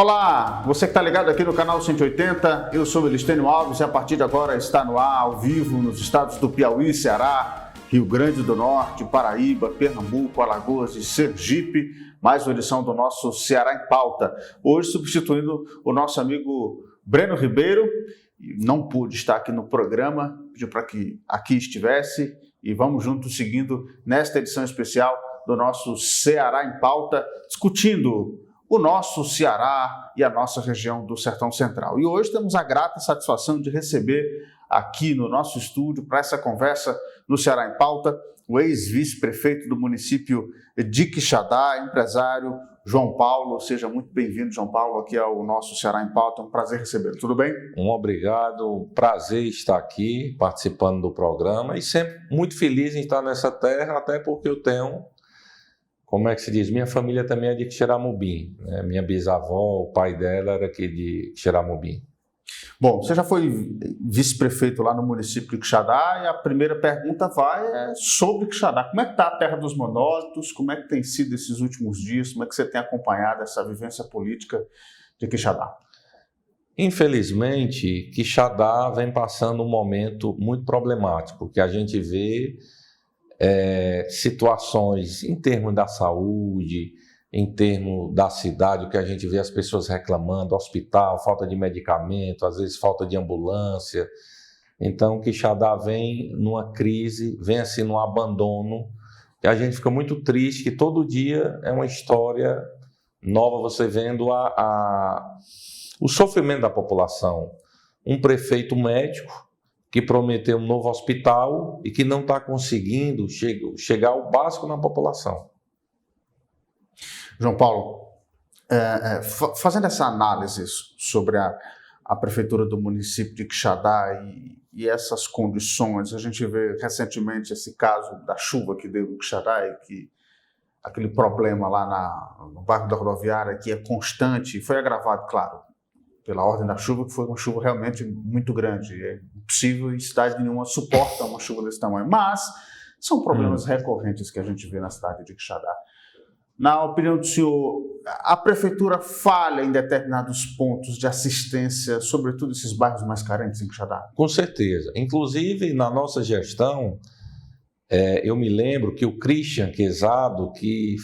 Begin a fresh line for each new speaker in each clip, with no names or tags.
Olá, você que está ligado aqui no canal 180, eu sou Elistênio Alves e a partir de agora está no ar, ao vivo, nos estados do Piauí, Ceará, Rio Grande do Norte, Paraíba, Pernambuco, Alagoas e Sergipe, mais uma edição do nosso Ceará em Pauta. Hoje substituindo o nosso amigo Breno Ribeiro, não pôde estar aqui no programa, pediu para que aqui estivesse e vamos juntos seguindo nesta edição especial do nosso Ceará em Pauta, discutindo o nosso Ceará e a nossa região do Sertão Central. E hoje temos a grata satisfação de receber aqui no nosso estúdio, para essa conversa no Ceará em Pauta, o ex-vice-prefeito do município de Quixadá, empresário João Paulo. Seja muito bem-vindo, João Paulo, aqui ao nosso Ceará em Pauta. É um prazer recebê-lo. Tudo bem?
Obrigado. Prazer estar aqui participando do programa e sempre muito feliz em estar nessa terra, até porque eu tenho, como é que se diz? Minha família também é de Xeramobim, né? Minha bisavó, o pai dela era aqui de Xeramobim.
Bom, você já foi vice-prefeito lá no município de Quixadá e a primeira pergunta vai sobre Quixadá. Como é que está a terra dos monólitos? Como é que tem sido esses últimos dias? Como é que você tem acompanhado essa vivência política de Quixadá?
Infelizmente, Quixadá vem passando um momento muito problemático, que a gente vê situações em termos da saúde, em termos da cidade, o que a gente vê as pessoas reclamando, hospital, falta de medicamento, às vezes falta de ambulância. Então, Quixadá vem numa crise, vem assim num abandono, e a gente fica muito triste, que todo dia é uma história nova, você vendo o sofrimento da população. Um prefeito médico que prometeu um novo hospital e que não está conseguindo chegar ao básico na população.
João Paulo, fazendo essa análise sobre a prefeitura do município de Quixadá e essas condições, a gente vê recentemente esse caso da chuva que deu em Quixadá e que aquele problema lá no bairro da rodoviária que é constante e foi agravado, claro, pela ordem da chuva, que foi uma chuva realmente muito grande. É impossível e cidade nenhuma suporta uma chuva desse tamanho. Mas são problemas recorrentes que a gente vê na cidade de Quixadá. Na opinião do senhor, a prefeitura falha em determinados pontos de assistência, sobretudo esses bairros mais carentes em Quixadá?
Com certeza. Inclusive, na nossa gestão, eu me lembro que o Christian Quezado, que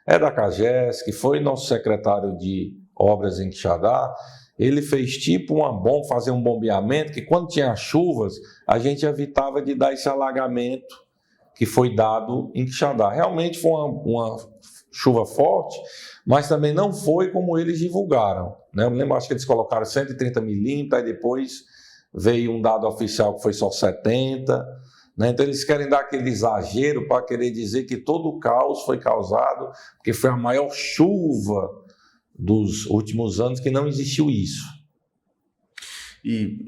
é da CAGES, que foi nosso secretário de obras em Quixadá, ele fez tipo fazer um bombeamento, que quando tinha chuvas, a gente evitava de dar esse alagamento que foi dado em Quixadá. Realmente foi uma chuva forte, mas também não foi como eles divulgaram, né? Eu me lembro, acho que eles colocaram 130 milímetros, aí depois veio um dado oficial que foi só 70, né? Então eles querem dar aquele exagero para querer dizer que todo o caos foi causado, porque foi a maior chuva dos últimos anos, que não existiu isso.
E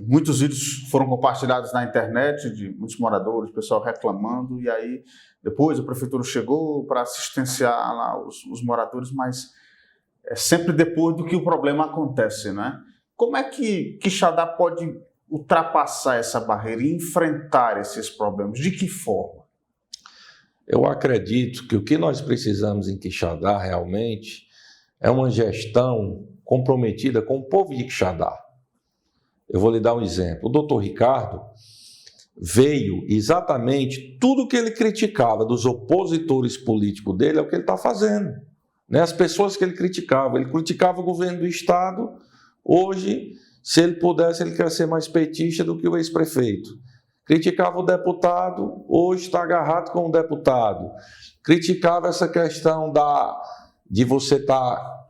muitos vídeos foram compartilhados na internet de muitos moradores, pessoal reclamando, e aí depois a prefeitura chegou para assistenciar lá os moradores, mas é sempre depois do que o problema acontece, né? Como é que Quixadá pode ultrapassar essa barreira e enfrentar esses problemas? De que forma?
Eu acredito que o que nós precisamos em Quixadá realmente é uma gestão comprometida com o povo de Quixadá. Eu vou lhe dar um exemplo. O doutor Ricardo veio exatamente tudo que ele criticava dos opositores políticos dele, é o que ele está fazendo, né? As pessoas que ele criticava o governo do estado. Hoje, se ele pudesse, ele quer ser mais petista do que o ex-prefeito. Criticava o deputado, hoje está agarrado com o deputado. Criticava essa questão de você estar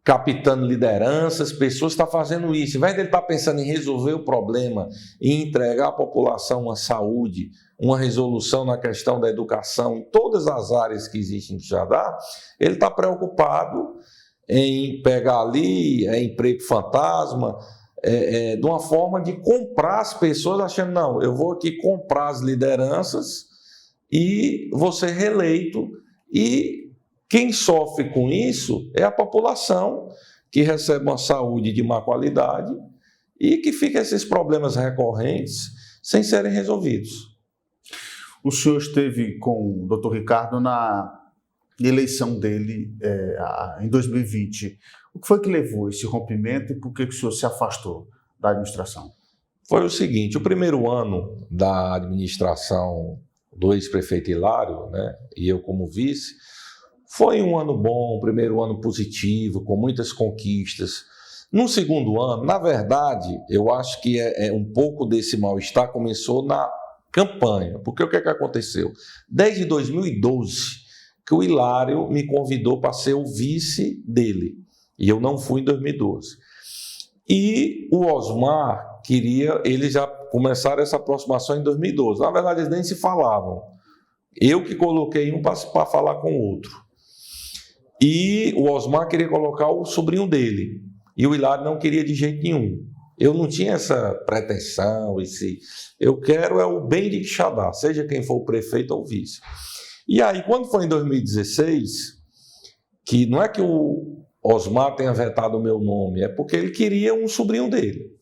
captando lideranças, pessoas estão fazendo isso. Em vez de ele estar pensando em resolver o problema e entregar à população uma saúde, uma resolução na questão da educação, em todas as áreas que existem em Quixadá, ele está preocupado em pegar ali emprego fantasma, de uma forma de comprar as pessoas, achando, não, eu vou aqui comprar as lideranças e vou ser reeleito. E quem sofre com isso é a população, que recebe uma saúde de má qualidade e que fica esses problemas recorrentes sem serem resolvidos.
O senhor esteve com o doutor Ricardo na eleição dele em 2020. O que foi que levou esse rompimento e por que o senhor se afastou da administração?
Foi o seguinte, o primeiro ano da administração do ex-prefeito Hilário, né, e eu como vice, foi um ano bom, um primeiro ano positivo, com muitas conquistas. No segundo ano, na verdade, eu acho que um pouco desse mal-estar começou na campanha, porque o que aconteceu? Desde 2012, que o Hilário me convidou para ser o vice dele, e eu não fui em 2012. E o Osmar queria, eles já começaram essa aproximação em 2012. Na verdade, eles nem se falavam. Eu que coloquei um para falar com o outro. E o Osmar queria colocar o sobrinho dele. E o Hilário não queria de jeito nenhum. Eu não tinha essa pretensão, eu quero é o bem de Quixadá, seja quem for o prefeito ou o vice. E aí, quando foi em 2016, que não é que o Osmar tenha vetado o meu nome, é porque ele queria um sobrinho dele.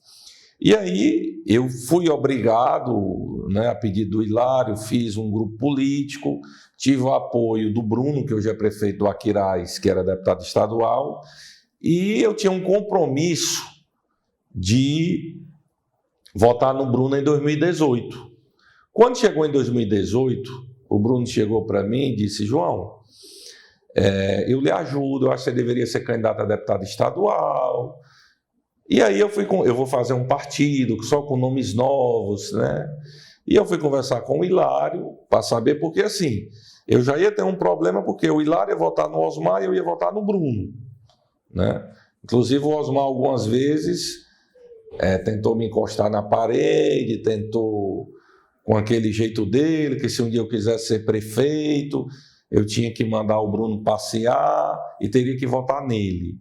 E aí eu fui obrigado, né, a pedido do Hilário, fiz um grupo político, tive o apoio do Bruno, que hoje é prefeito do Aquiraz, que era deputado estadual, e eu tinha um compromisso de votar no Bruno em 2018. Quando chegou em 2018, o Bruno chegou para mim e disse: João, eu lhe ajudo, eu acho que você deveria ser candidato a deputado estadual. E aí eu vou fazer um partido só com nomes novos, né? E eu fui conversar com o Hilário para saber, porque assim, eu já ia ter um problema, porque o Hilário ia votar no Osmar e eu ia votar no Bruno, né? Inclusive o Osmar algumas vezes tentou me encostar na parede, tentou com aquele jeito dele, que se um dia eu quisesse ser prefeito, eu tinha que mandar o Bruno passear e teria que votar nele.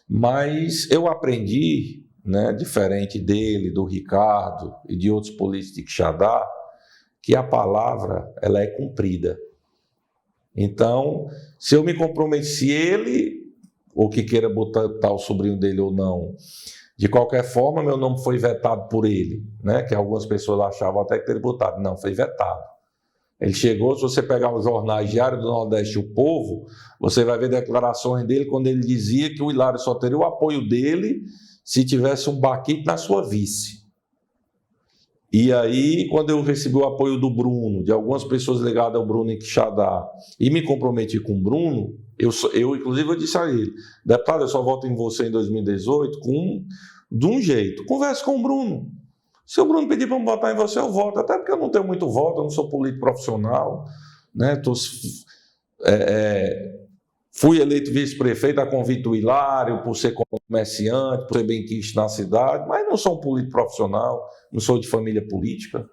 Mas eu aprendi, né, diferente dele, do Ricardo e de outros políticos de Quixadá, que a palavra ela é cumprida. Então, se eu me comprometo, se ele, ou que queira botar o sobrinho dele ou não, de qualquer forma, meu nome foi vetado por ele, né, que algumas pessoas achavam até que teria botado. Não, foi vetado. Ele chegou, se você pegar os jornais Diário do Nordeste e O Povo, você vai ver declarações dele quando ele dizia que o Hilário só teria o apoio dele se tivesse um baquete na sua vice. E aí, quando eu recebi o apoio do Bruno, de algumas pessoas ligadas ao Bruno em Quixadá, e me comprometi com o Bruno, inclusive eu disse a ele: deputado, eu só voto em você em 2018 de um jeito. Converse com o Bruno. Se o Bruno pedir para me votar em você, eu voto. Até porque eu não tenho muito voto, eu não sou político profissional, né? Fui eleito vice-prefeito a convite do Hilário, por ser comerciante, por ser benquisto na cidade, mas não sou um político profissional, não sou de família política.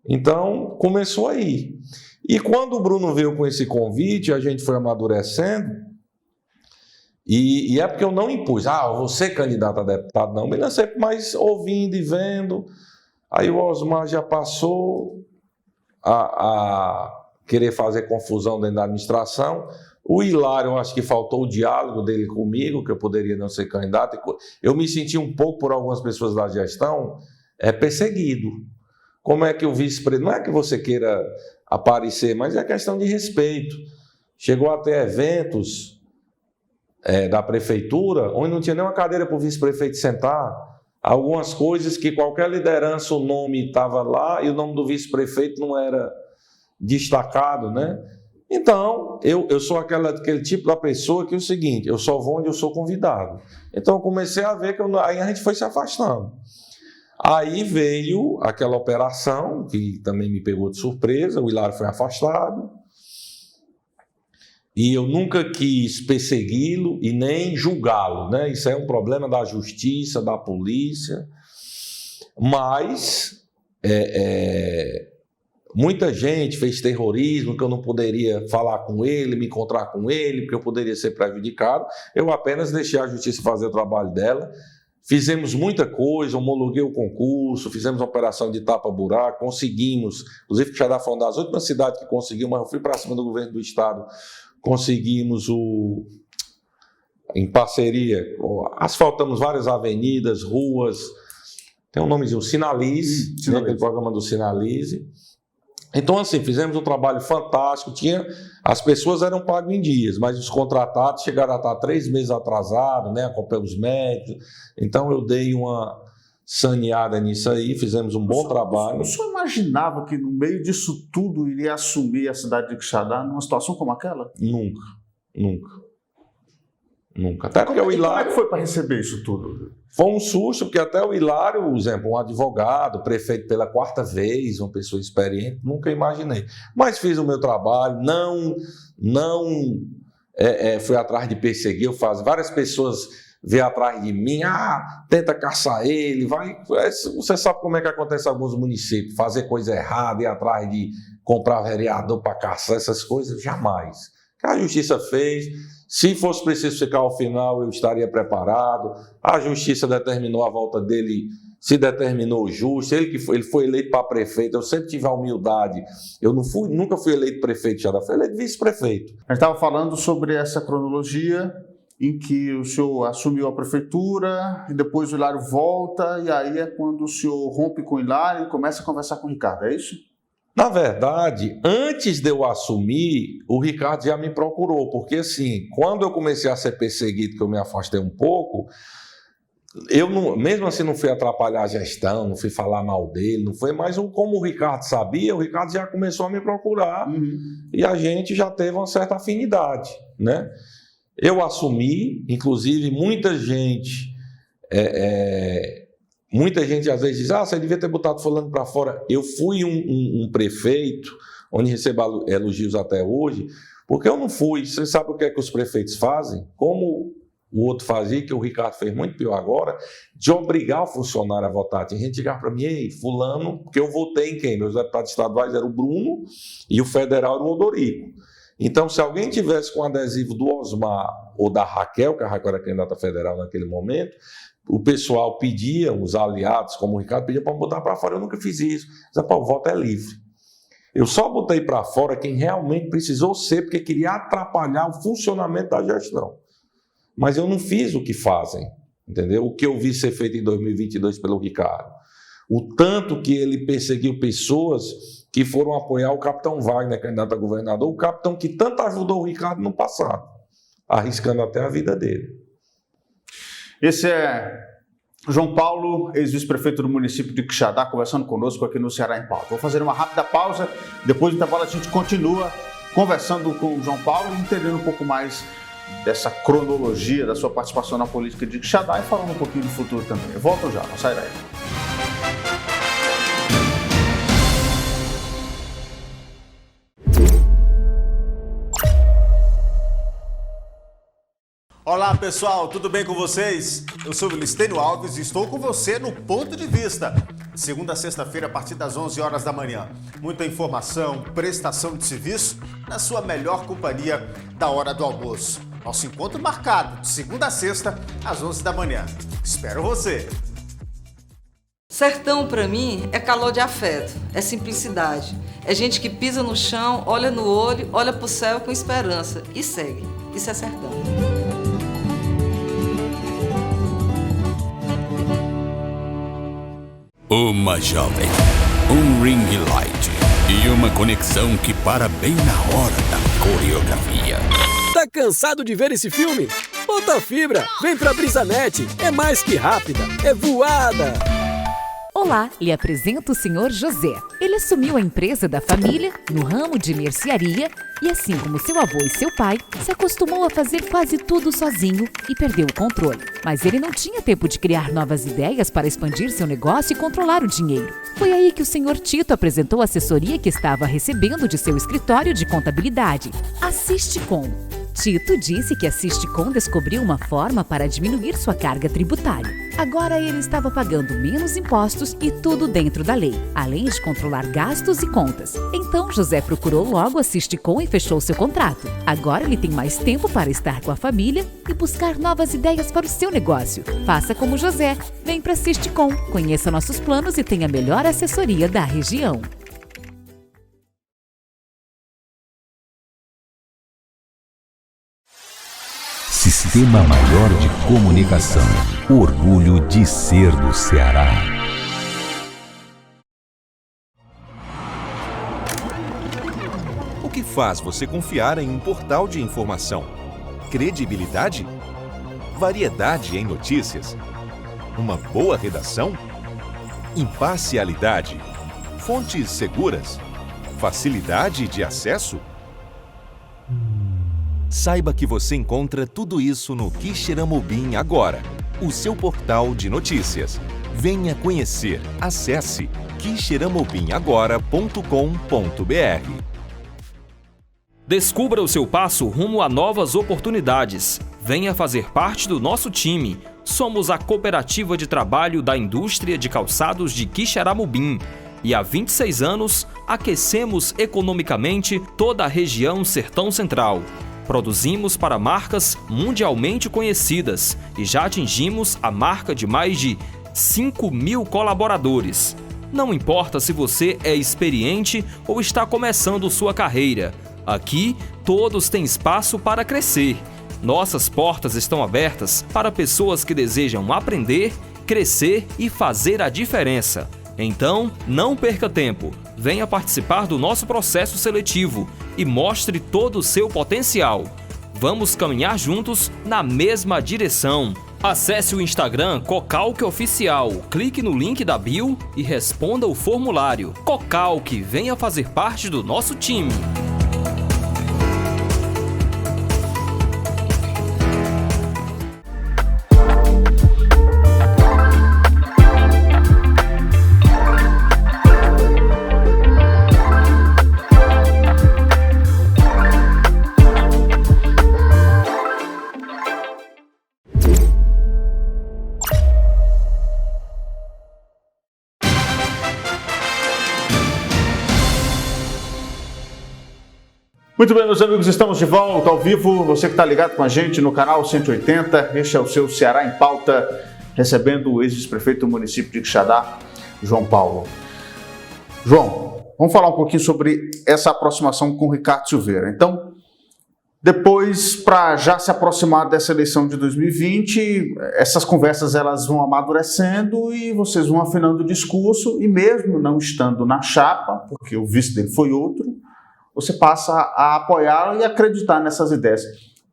Então, começou aí. E quando o Bruno veio com esse convite, a gente foi amadurecendo, e é porque eu não impus, vou ser candidato a deputado, não, mas sempre mais ouvindo e vendo. Aí o Osmar já passou a querer fazer confusão dentro da administração. O Hilário, eu acho que faltou o diálogo dele comigo, que eu poderia não ser candidato. Eu me senti um pouco, por algumas pessoas da gestão, perseguido. Como é que o vice-presidente... Não é que você queira aparecer, mas é questão de respeito. Chegou a ter eventos da prefeitura, onde não tinha nem uma cadeira para o vice-prefeito sentar. Algumas coisas que qualquer liderança, o nome estava lá e o nome do vice-prefeito não era destacado, né? Então, eu sou aquele tipo da pessoa que é o seguinte: eu só vou onde eu sou convidado. Então, eu comecei a ver que aí a gente foi se afastando. Aí veio aquela operação, que também me pegou de surpresa, o Hilário foi afastado. E eu nunca quis persegui-lo e nem julgá-lo, né? Isso é um problema da justiça, da polícia. Mas muita gente fez terrorismo, que eu não poderia falar com ele, me encontrar com ele, porque eu poderia ser prejudicado. Eu apenas deixei a justiça fazer o trabalho dela. Fizemos muita coisa, homologuei o concurso, fizemos uma operação de tapa-buraco, conseguimos, inclusive Quixadá foi uma das últimas cidades que conseguiu, mas eu fui para cima do governo do estado, conseguimos em parceria, asfaltamos várias avenidas, ruas, tem um nomezinho, Sinalize, né, aquele programa do Sinalize, Então, assim, fizemos um trabalho fantástico. As pessoas eram pagas em dias, mas os contratados chegaram a estar 3 meses atrasados, né? Acompanhando os médicos. Então, eu dei uma saneada nisso aí, fizemos um bom trabalho.
O senhor imaginava que no meio disso tudo iria assumir a cidade de Quixadá numa situação como aquela?
Nunca. Até porque o Hilário...
Como é que foi para receber isso tudo?
Foi um susto, porque até o Hilário, por exemplo, um advogado, prefeito pela 4ª vez, uma pessoa experiente, nunca imaginei. Mas fiz o meu trabalho, não fui atrás de perseguir, várias pessoas vêm atrás de mim, tenta caçar ele, você sabe como é que acontece em alguns municípios, fazer coisa errada, ir atrás de comprar vereador para caçar, essas coisas, jamais. A justiça fez. Se fosse preciso ficar ao final, eu estaria preparado. A justiça determinou a volta dele, se determinou justo. Ele foi eleito para prefeito. Eu sempre tive a humildade. Eu nunca fui eleito prefeito, já fui eleito vice-prefeito.
A gente estava falando sobre essa cronologia em que o senhor assumiu a prefeitura e depois o Hilário volta, e aí é quando o senhor rompe com o Hilário e começa a conversar com o Ricardo, é isso?
Na verdade, antes de eu assumir, o Ricardo já me procurou, porque assim, quando eu comecei a ser perseguido, que eu me afastei um pouco, mesmo assim não fui atrapalhar a gestão, não fui falar mal dele, não foi, mas como o Ricardo sabia, o Ricardo já começou a me procurar, e a gente já teve uma certa afinidade, né? Eu assumi, inclusive muita gente às vezes diz, você devia ter botado fulano para fora. Eu fui um prefeito, onde recebo elogios até hoje, porque eu não fui. Você sabe o que é que os prefeitos fazem? Como o outro fazia, que o Ricardo fez muito pior agora, de obrigar o funcionário a votar. Tem gente que ligar para mim, ei, fulano, porque eu votei em quem? Meus deputados estaduais eram o Bruno e o federal era o Odorico. Então, se alguém tivesse com adesivo do Osmar ou da Raquel, que a Raquel era candidata federal naquele momento, o pessoal pedia, os aliados, como o Ricardo, pedia para me botar para fora. Eu nunca fiz isso. O voto é livre. Eu só botei para fora quem realmente precisou ser, porque queria atrapalhar o funcionamento da gestão. Mas eu não fiz o que fazem, entendeu? O que eu vi ser feito em 2022 pelo Ricardo. O tanto que ele perseguiu pessoas que foram apoiar o capitão Wagner, candidato a governador, o capitão que tanto ajudou o Ricardo no passado, arriscando até a vida dele.
Esse é João Paulo, ex-vice-prefeito do município de Quixadá, conversando conosco aqui no Ceará em Pauta. Vou fazer uma rápida pausa, depois do intervalo a gente continua conversando com o João Paulo e entendendo um pouco mais dessa cronologia da sua participação na política de Quixadá e falando um pouquinho do futuro também. Eu volto já, não sai daí.
Olá pessoal, tudo bem com vocês? Eu sou o Listênio Alves e estou com você no Ponto de Vista. Segunda a sexta-feira a partir das 11 horas da manhã. Muita informação, prestação de serviço na sua melhor companhia da hora do almoço. Nosso encontro marcado de segunda a sexta às 11 da manhã. Espero você!
Sertão, pra mim, é calor de afeto, é simplicidade. É gente que pisa no chão, olha no olho, olha pro céu com esperança e segue. Isso é sertão.
Uma jovem, um ring light e uma conexão que para bem na hora da coreografia.
Tá cansado de ver esse filme? Bota fibra, vem pra Brisanet, é mais que rápida, é voada!
Olá, lhe apresento o Sr. José. Ele assumiu a empresa da família no ramo de mercearia e, assim como seu avô e seu pai, se acostumou a fazer quase tudo sozinho e perdeu o controle. Mas ele não tinha tempo de criar novas ideias para expandir seu negócio e controlar o dinheiro. Foi aí que o Sr. Tito apresentou a assessoria que estava recebendo de seu escritório de contabilidade, a Sisticom. Tito disse que a Sisticom descobriu uma forma para diminuir sua carga tributária. Agora ele estava pagando menos impostos e tudo dentro da lei, além de controlar gastos e contas. Então José procurou logo a Sisticom e fechou seu contrato. Agora ele tem mais tempo para estar com a família e buscar novas ideias para o seu negócio. Faça como José, vem para a Sisticom, conheça nossos planos e tenha a melhor assessoria da região.
Sistema Maior de Comunicação. Orgulho de ser do Ceará.
faz você confiar em um portal de informação? Credibilidade? Variedade em notícias? Uma boa redação? Imparcialidade? Fontes seguras? Facilidade de acesso? Saiba que você encontra tudo isso no Quixeramobim agora, o seu portal de notícias. Venha conhecer. Acesse quixeramobimagora.com.br.
Descubra o seu passo rumo a novas oportunidades. Venha fazer parte do nosso time. Somos a Cooperativa de Trabalho da Indústria de Calçados de Quixeramobim. E há 26 anos, aquecemos economicamente toda a região Sertão Central. Produzimos para marcas mundialmente conhecidas e já atingimos a marca de mais de 5.000 colaboradores. Não importa se você é experiente ou está começando sua carreira. Aqui, todos têm espaço para crescer. Nossas portas estão abertas para pessoas que desejam aprender, crescer e fazer a diferença. Então, não perca tempo. Venha participar do nosso processo seletivo e mostre todo o seu potencial. Vamos caminhar juntos na mesma direção. Acesse o Instagram Cocalque Oficial, clique no link da bio e responda o formulário. Cocalque, venha fazer parte do nosso time.
Muito bem, meus amigos, estamos de volta ao vivo. Você que está ligado com a gente no canal 180, este é o seu Ceará em Pauta, recebendo o ex-prefeito do município de Quixadá, João Paulo. João, vamos falar um pouquinho sobre essa aproximação com o Ricardo Silveira. Então, depois, para já se aproximar dessa eleição de 2020, essas conversas elas vão amadurecendo e vocês vão afinando o discurso, e mesmo não estando na chapa, porque o vice dele foi outro, você passa a apoiar e acreditar nessas ideias.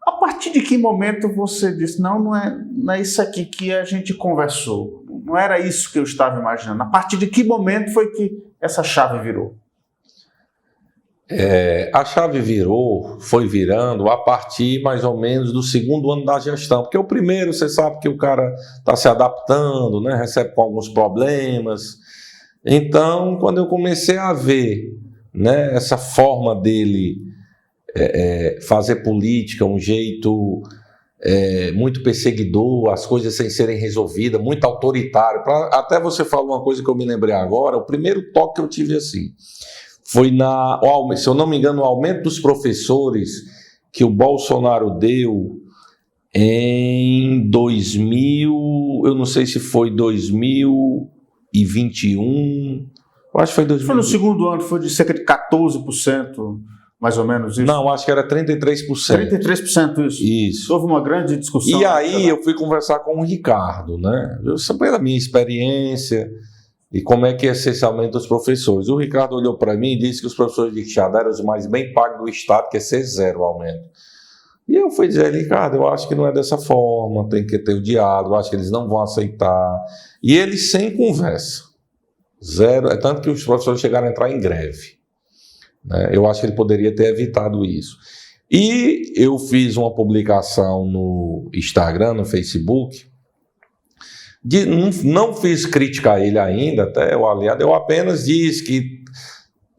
A partir de que momento você disse, não é isso aqui que a gente conversou, não era isso que eu estava imaginando? A partir de que momento foi que essa chave virou?
A chave foi virando a partir mais ou menos do segundo ano da gestão, porque o primeiro, você sabe que o cara está se adaptando, né? Recebe com alguns problemas. Então, quando eu comecei a ver, né, essa forma dele fazer política, um jeito muito perseguidor, as coisas sem serem resolvidas, muito autoritário. Até você falou uma coisa que eu me lembrei agora, o primeiro toque que eu tive assim, foi se eu não me engano, o aumento dos professores que o Bolsonaro deu em 2000, eu não sei se foi 2021... Eu acho que foi 2020.
Foi no segundo ano, foi de cerca de 14%, mais ou menos isso?
Não, acho que era 33%.
33% isso?
Isso.
Houve uma grande discussão.
E aí eu fui conversar com o Ricardo, né? Eu sabia da minha experiência e como é que ia ser esse aumento dos professores. O Ricardo olhou para mim e disse que os professores de Quixadá eram os mais bem pagos do estado, que ia ser 0 o aumento. E eu fui dizer, Ricardo, eu acho que não é dessa forma, tem que ter o diálogo, eu acho que eles não vão aceitar. E eles sem conversa. 0, é tanto que os professores chegaram a entrar em greve, né? Eu acho que ele poderia ter evitado isso. E eu fiz uma publicação no Instagram, no Facebook, não fiz crítica a ele ainda, até o aliado, eu apenas disse que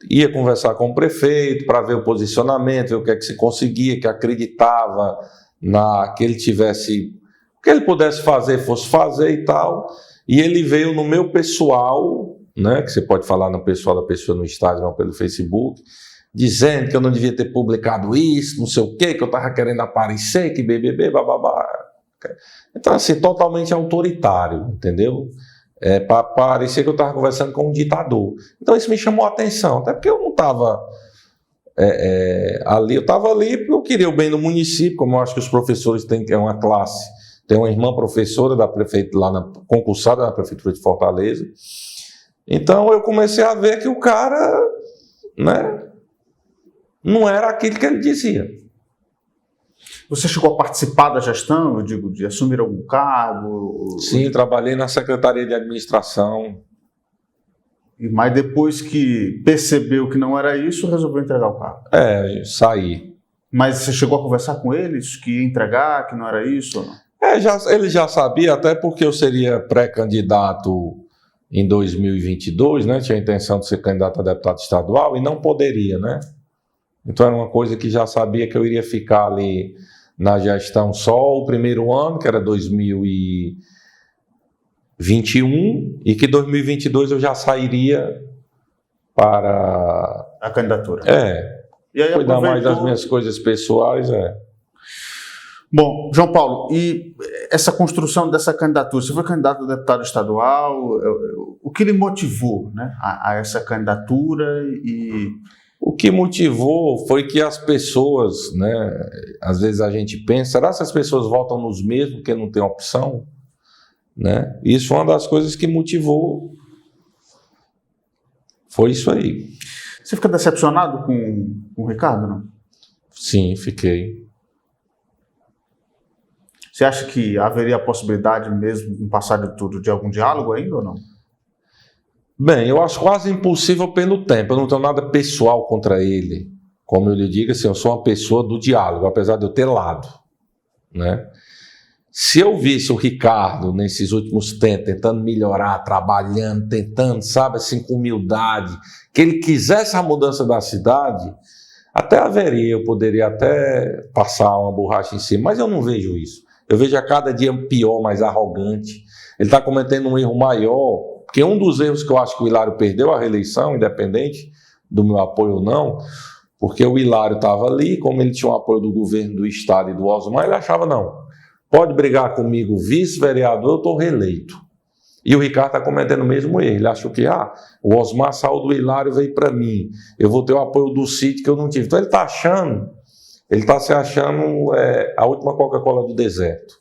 ia conversar com o prefeito para ver o posicionamento, ver o que é que se conseguia, que acreditava que ele tivesse, o que ele pudesse fazer, fosse fazer e tal. E ele veio no meu pessoal, né, que você pode falar no pessoal da pessoa no Instagram ou pelo Facebook, dizendo que eu não devia ter publicado isso, não sei o quê, que eu estava querendo aparecer, que BBB, bababá. Então, assim, totalmente autoritário, entendeu? Para parecer que eu estava conversando com um ditador. Então, isso me chamou a atenção, até porque eu não estava ali, eu estava ali porque eu queria o bem do município, como eu acho que os professores têm, que é uma classe, tem uma irmã professora da prefeitura, concursada na prefeitura de Fortaleza. Então eu comecei a ver que o cara, né, não era aquilo que ele dizia.
Você chegou a participar da gestão, eu digo, de assumir algum cargo?
Sim, trabalhei na Secretaria de Administração.
Mas depois que percebeu que não era isso, resolveu entregar o cargo?
Saí.
Mas você chegou a conversar com eles que ia entregar, que não era isso ou não?
Ele já sabia, até porque eu seria pré-candidato em 2022, né? Tinha a intenção de ser candidato a deputado estadual e não poderia, né? Então era uma coisa que já sabia que eu iria ficar ali na gestão só o primeiro ano, que era 2021, e que 2022 eu já sairia para
a candidatura.
E aí cuidar mais das minhas coisas pessoais,
Bom, João Paulo, e essa construção dessa candidatura, você foi candidato a deputado estadual, o que lhe motivou, né, a essa candidatura? E
o que motivou foi que as pessoas, né, às vezes a gente pensa, será que as pessoas votam nos mesmos porque não tem opção? Né? Isso foi uma das coisas que motivou, foi isso aí.
Você fica decepcionado com o Ricardo, não?
Sim, fiquei.
Você acha que haveria a possibilidade mesmo, em passar de tudo, de algum diálogo ainda ou não?
Bem, eu acho quase impossível pelo tempo. Eu não tenho nada pessoal contra ele. Como eu lhe digo, assim, eu sou uma pessoa do diálogo, apesar de eu ter lado, né? Se eu visse o Ricardo nesses últimos tempos tentando melhorar, trabalhando, tentando, sabe, assim, com humildade, que ele quisesse a mudança da cidade, até haveria, eu poderia até passar uma borracha em cima, mas eu não vejo isso. Eu vejo a cada dia pior, mais arrogante. Ele está cometendo um erro maior, porque um dos erros que eu acho que o Hilário perdeu a reeleição, independente do meu apoio ou não, porque o Hilário estava ali, como ele tinha o apoio do governo do estado e do Osmar, ele achava, não, pode brigar comigo, vice-vereador, eu estou reeleito. E o Ricardo está cometendo o mesmo erro. Ele achou que, o Osmar saiu do Hilário, veio para mim, eu vou ter o apoio do Cid que eu não tive. Então ele está achando... Ele está se achando a última Coca-Cola do deserto.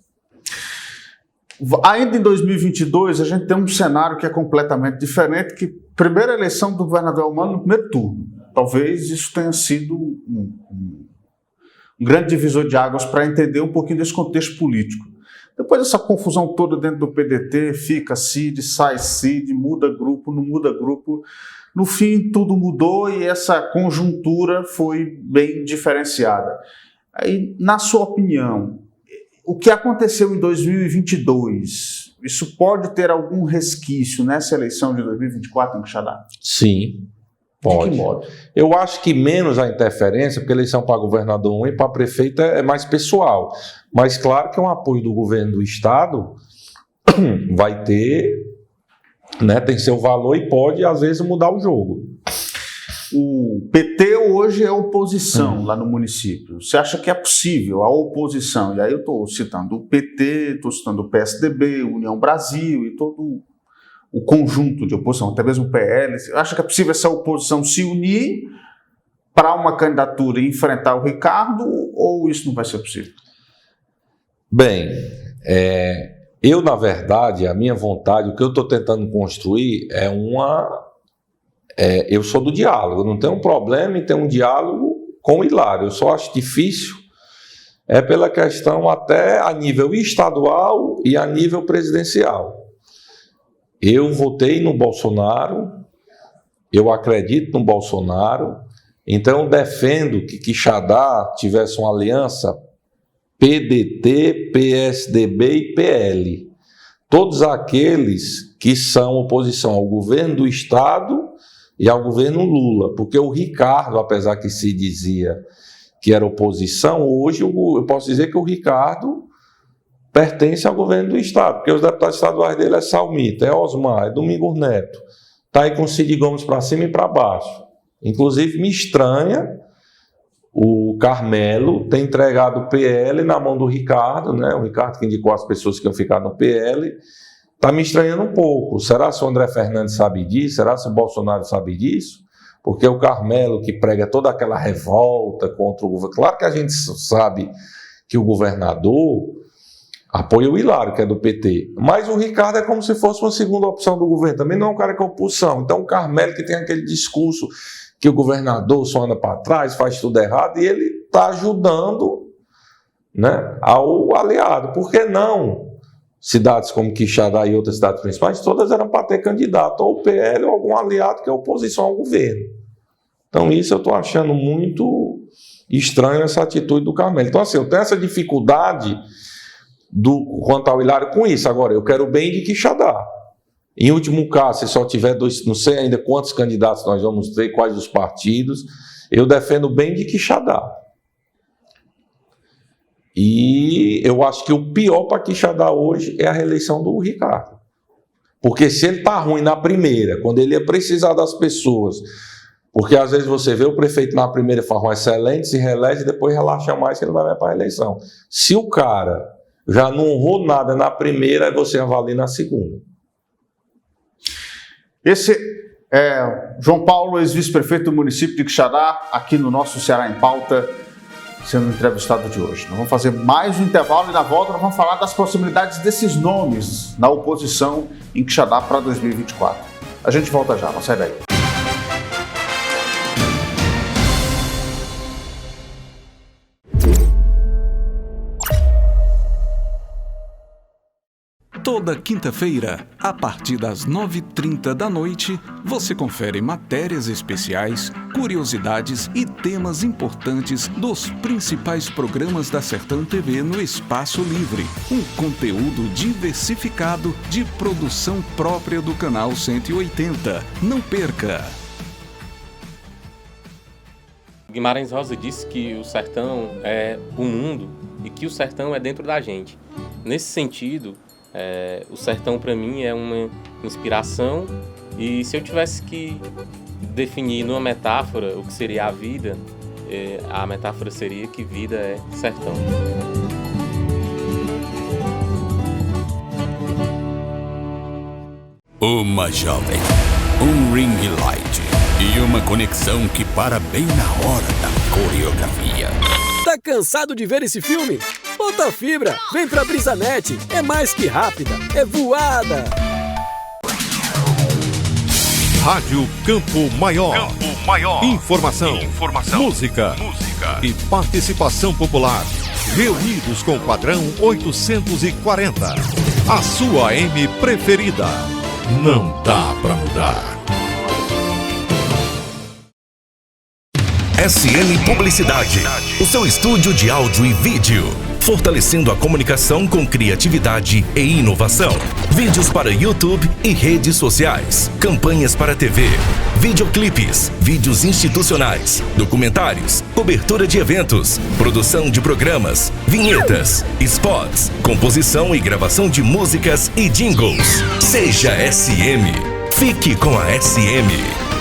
Ainda em 2022, a gente tem um cenário que é completamente diferente, que primeira eleição do governador Elmano no primeiro turno. Talvez isso tenha sido um grande divisor de águas para entender um pouquinho desse contexto político. Depois dessa confusão toda dentro do PDT, fica Cid, sai Cid, muda grupo, não muda grupo. No fim, tudo mudou e essa conjuntura foi bem diferenciada. Aí, na sua opinião, o que aconteceu em 2022, isso pode ter algum resquício nessa eleição de 2024 em Quixadá?
Sim, pode.
De que modo?
Eu acho que menos a interferência, porque a eleição para governador e para prefeito é mais pessoal. Mas claro que um apoio do governo do estado vai ter... Né, tem seu valor e pode, às vezes, mudar o jogo.
O PT hoje é oposição lá no município. Você acha que é possível a oposição? E aí eu estou citando o PT, estou citando o PSDB, União Brasil e todo o conjunto de oposição, até mesmo o PL. Você acha que é possível essa oposição se unir para uma candidatura e enfrentar o Ricardo ou isso não vai ser possível?
Bem, eu, na verdade, a minha vontade, o que eu estou tentando construir eu sou do diálogo, eu não tenho um problema em ter um diálogo com o Hilário, eu só acho difícil, pela questão até a nível estadual e a nível presidencial. Eu votei no Bolsonaro, eu acredito no Bolsonaro, então eu defendo que Quixadá tivesse uma aliança PDT, PSDB e PL. Todos aqueles que são oposição ao governo do estado e ao governo Lula, porque o Ricardo, apesar que se dizia que era oposição, hoje eu posso dizer que o Ricardo pertence ao governo do estado, porque os deputados estaduais dele é Salmita, é Osmar, é Domingos Neto, está aí com Cid Gomes para cima e para baixo. Inclusive me estranha o Carmelo ter entregado o PL na mão do Ricardo, né? O Ricardo que indicou as pessoas que iam ficar no PL, está me estranhando um pouco. Será que o André Fernandes sabe disso? Será que o Bolsonaro sabe disso? Porque o Carmelo que prega toda aquela revolta contra o governo, claro que a gente sabe que o governador apoia o Hilário, que é do PT, mas o Ricardo é como se fosse uma segunda opção do governo, também não é um cara que é oposição. Então o Carmelo que tem aquele discurso que o governador só anda para trás, faz tudo errado, e ele está ajudando, né, ao aliado. Por que não? Cidades como Quixadá e outras cidades principais, todas eram para ter candidato, ou o PL ou algum aliado que é oposição ao governo. Então isso eu estou achando muito estranho, essa atitude do Carmelo. Então assim, eu tenho essa dificuldade quanto ao Hilário com isso. Agora, eu quero o bem de Quixadá. Em último caso, se só tiver 2, não sei ainda quantos candidatos nós vamos ter, quais os partidos, eu defendo o bem de Quixadá. E eu acho que o pior para Quixadá hoje é a reeleição do Ricardo. Porque se ele está ruim na primeira, quando ele ia precisar das pessoas, porque às vezes você vê o prefeito na primeira e fala um excelente, se reelege e depois relaxa mais que ele vai para a eleição. Se o cara já não honrou nada na primeira, aí você avalia na segunda.
Esse é João Paulo, ex-vice-prefeito do município de Quixadá, aqui no nosso Ceará em Pauta, sendo entrevistado de hoje. Nós vamos fazer mais um intervalo e na volta nós vamos falar das possibilidades desses nomes na oposição em Quixadá para 2024. A gente volta já, não sai daí.
Toda quinta-feira, a partir das 9h30 da noite, você confere matérias especiais, curiosidades e temas importantes dos principais programas da Sertão TV no Espaço Livre. Um conteúdo diversificado de produção própria do Canal 180. Não perca!
Guimarães Rosa disse que o sertão é o mundo e que o sertão é dentro da gente. Nesse sentido, o sertão para mim é uma inspiração, e se eu tivesse que definir numa metáfora o que seria a vida, a metáfora seria que vida é sertão.
Uma jovem, um ring light e uma conexão que para bem na hora da coreografia.
Tá cansado de ver esse filme? Bota fibra, vem pra BrisaNet, é mais que rápida, é voada.
Rádio Campo Maior. Informação. Música. E participação popular. Reunidos com o padrão 840. A sua AM preferida. Não dá pra mudar.
SM Publicidade, o seu estúdio de áudio e vídeo, fortalecendo a comunicação com criatividade e inovação. Vídeos para YouTube e redes sociais, campanhas para TV, videoclipes, vídeos institucionais, documentários, cobertura de eventos, produção de programas, vinhetas, spots, composição e gravação de músicas e jingles. Seja SM. Fique com a SM.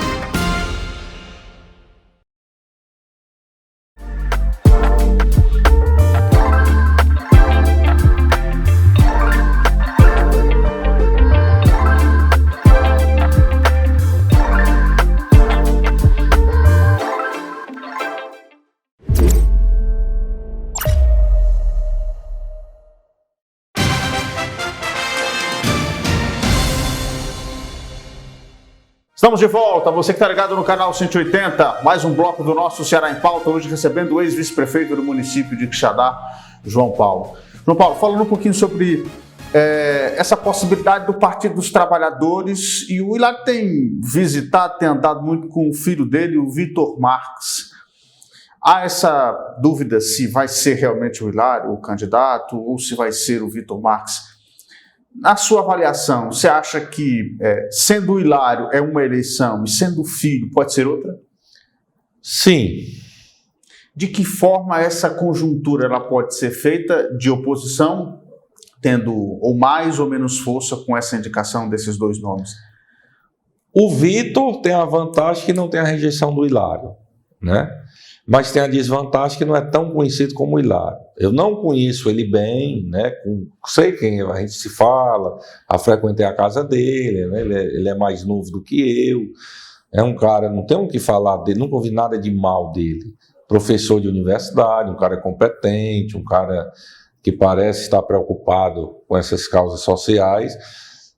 Estamos de volta, você que está ligado no canal 180, mais um bloco do nosso Ceará em Pauta, hoje recebendo o ex-vice-prefeito do município de Quixadá, João Paulo. João Paulo, falando um pouquinho sobre essa possibilidade do Partido dos Trabalhadores, e o Hilário tem visitado, tem andado muito com o filho dele, o Vitor Marques. Há essa dúvida se vai ser realmente o Hilário o candidato ou se vai ser o Vitor Marques. Na sua avaliação, você acha que, sendo o Hilário é uma eleição e sendo o filho pode ser outra?
Sim.
De que forma essa conjuntura ela pode ser feita de oposição, tendo ou mais ou menos força com essa indicação desses dois nomes?
O Vitor tem a vantagem que não tem a rejeição do Hilário, né? Mas tem a desvantagem que não é tão conhecido como o Hilário. Eu não conheço ele bem, né? Sei quem a gente se fala, frequentei a casa dele, né? Ele é mais novo do que eu. É um cara, não tenho o que falar dele, nunca ouvi nada de mal dele. Professor de universidade, um cara competente, um cara que parece estar preocupado com essas causas sociais,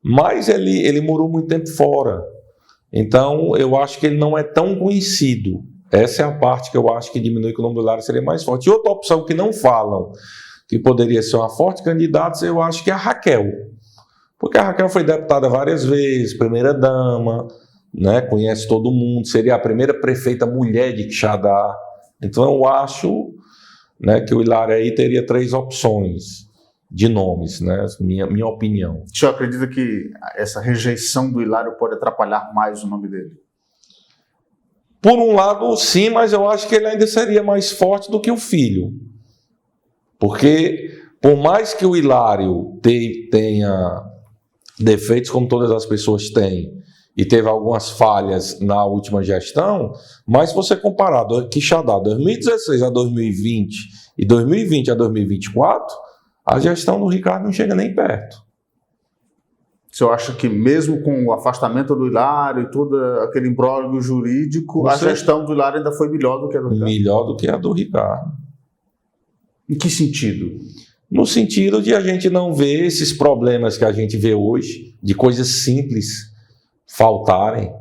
mas ele morou muito tempo fora. Então, eu acho que ele não é tão conhecido. Essa é a parte que eu acho que diminui, que o nome do Hilário seria mais forte. E outra opção que não falam, que poderia ser uma forte candidata, eu acho que é a Raquel. Porque a Raquel foi deputada várias vezes, primeira-dama, né, conhece todo mundo, seria a primeira prefeita mulher de Quixadá. Então eu acho, né, que o Hilário aí teria 3 opções de nomes, né, minha opinião.
O senhor acredita que essa rejeição do Hilário pode atrapalhar mais o nome dele?
Por um lado, sim, mas eu acho que ele ainda seria mais forte do que o filho. Porque, por mais que o Hilário tenha defeitos, como todas as pessoas têm, e teve algumas falhas na última gestão, mas se você comparar Quixadá 2016 a 2020 e 2020 a 2024, a gestão do Ricardo não chega nem perto.
O senhor acha que mesmo com o afastamento do Hilário e todo aquele imbróglio jurídico, a gestão do Hilário ainda foi melhor do que a do Ricardo?
Melhor do que a do Ricardo.
Em que sentido?
No sentido de a gente não ver esses problemas que a gente vê hoje, de coisas simples faltarem,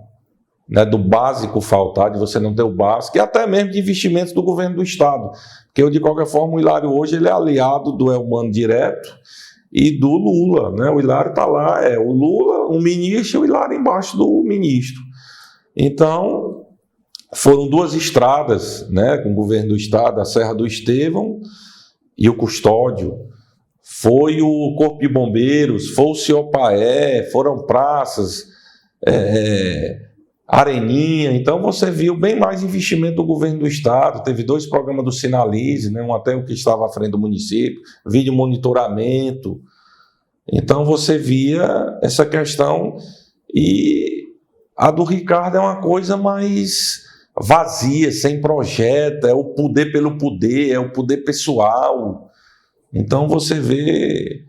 né, do básico faltar, de você não ter o básico, e até mesmo de investimentos do governo do Estado. Porque eu, de qualquer forma, o Hilário hoje ele é aliado do Elmano Direto e do Lula, né? O Hilário está lá, o Lula, um ministro, e o Hilário embaixo do ministro. Então, foram 2 estradas, né, com o governo do Estado, a Serra do Estevão e o Custódio. Foi o Corpo de Bombeiros, foi o Ciopaé, foram praças, Areninha. Então você viu bem mais investimento do governo do Estado. Teve 2 programas do Sinalize, né? Um até o que estava à frente do município, vídeo monitoramento. Então você via essa questão, e a do Ricardo é uma coisa mais vazia, sem projeto, é o poder pelo poder, é o poder pessoal. Então você vê...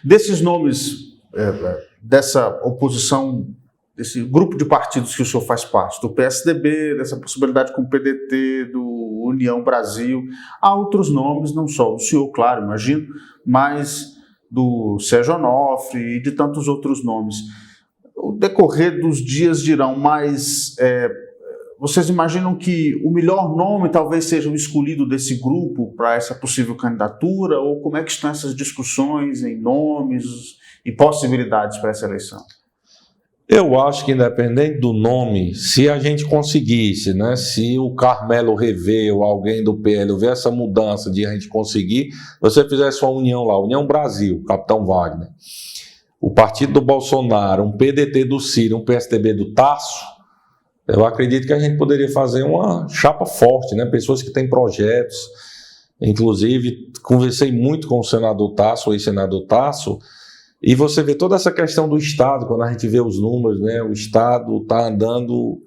Desses nomes, dessa oposição, desse grupo de partidos que o senhor faz parte, do PSDB, dessa possibilidade com o PDT, do União Brasil, há outros nomes, não só do senhor, claro, imagino, mas do Sérgio Onofre e de tantos outros nomes. O decorrer dos dias dirão, mas vocês imaginam que o melhor nome talvez seja o escolhido desse grupo para essa possível candidatura? Ou como é que estão essas discussões em nomes e possibilidades para essa eleição?
Eu acho que, independente do nome, se a gente conseguisse, né, se o Carmelo Rever ou alguém do PL ver essa mudança de a gente conseguir, você fizesse uma união lá, União Brasil, Capitão Wagner, o partido do Bolsonaro, um PDT do Ciro, um PSDB do Tasso, eu acredito que a gente poderia fazer uma chapa forte, né? Pessoas que têm projetos. Inclusive, conversei muito com o senador Tasso, o ex-senador Tasso, e você vê toda essa questão do Estado, quando a gente vê os números, né? O Estado está andando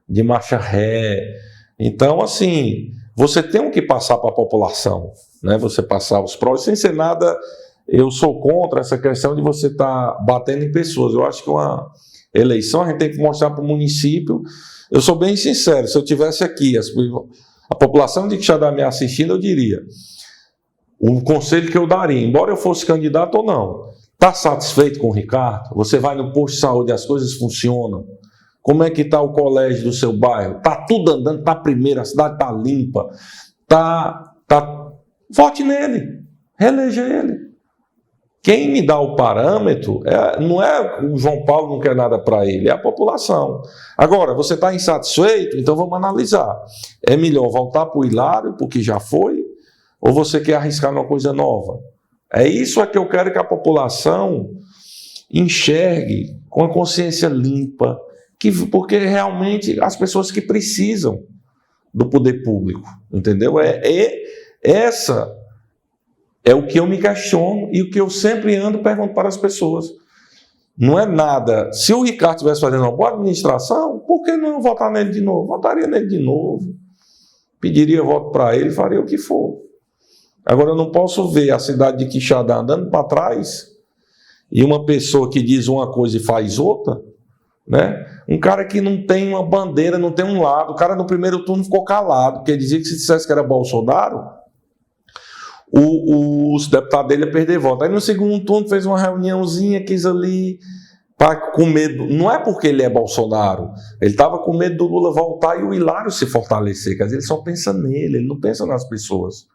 de marcha ré. Então, assim, você tem que passar para a população, né? Você passar os prós, sem ser nada... Eu sou contra essa questão de você estar batendo em pessoas. Eu acho que uma eleição a gente tem que mostrar para o município. Eu sou bem sincero, se eu tivesse aqui, a população de Quixadá me assistindo, eu diria, o conselho que eu daria, embora eu fosse candidato ou não, está satisfeito com o Ricardo? Você vai no posto de saúde, as coisas funcionam? Como é que está o colégio do seu bairro? Está tudo andando, está primeiro, a cidade está limpa, vote nele, reeleja ele. Quem me dá o parâmetro não é o João Paulo, não quer nada para ele, é a população. Agora, você está insatisfeito? Então vamos analisar. É melhor voltar para o Hilário, porque já foi, ou você quer arriscar numa coisa nova? É isso que eu quero que a população enxergue com a consciência limpa, porque realmente as pessoas que precisam do poder público, entendeu? Essa é o que eu me questiono e o que eu sempre ando perguntando para as pessoas. Não é nada. Se o Ricardo estivesse fazendo uma boa administração, por que não votar nele de novo? Votaria nele de novo. Pediria voto para ele, faria o que for. Agora, eu não posso ver a cidade de Quixadá andando para trás e uma pessoa que diz uma coisa e faz outra, né? Um cara que não tem uma bandeira, não tem um lado. O cara no primeiro turno ficou calado, porque dizia que se dissesse que era Bolsonaro, os deputados dele iam perder voto. Aí no segundo turno fez uma reuniãozinha, quis ali com medo, não é porque ele é Bolsonaro, ele estava com medo do Lula voltar e o Hilário se fortalecer, quer dizer, ele só pensa nele, ele não pensa nas pessoas.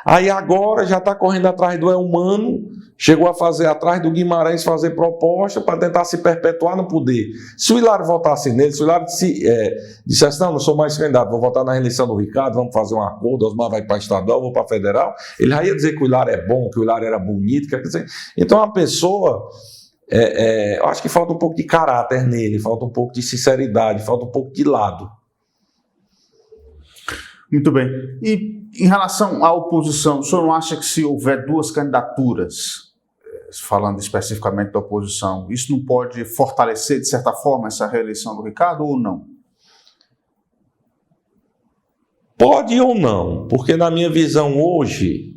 Aí agora já está correndo atrás do Elmano, chegou a fazer atrás do Guimarães, fazer proposta para tentar se perpetuar no poder. Se o Hilário votasse nele, se o Hilário dissesse, não sou mais candidato, vou votar na reeleição do Ricardo, vamos fazer um acordo, Osmar vai para estadual, vou para federal, ele já ia dizer que o Hilário é bom, que o Hilário era bonito, quer dizer, então a pessoa... eu acho que falta um pouco de caráter nele, falta um pouco de sinceridade, falta um pouco de lado.
Muito bem. E em relação à oposição, o senhor não acha que se houver duas candidaturas, falando especificamente da oposição, isso não pode fortalecer, de certa forma, essa reeleição do Ricardo ou não?
Pode ou não, porque na minha visão hoje...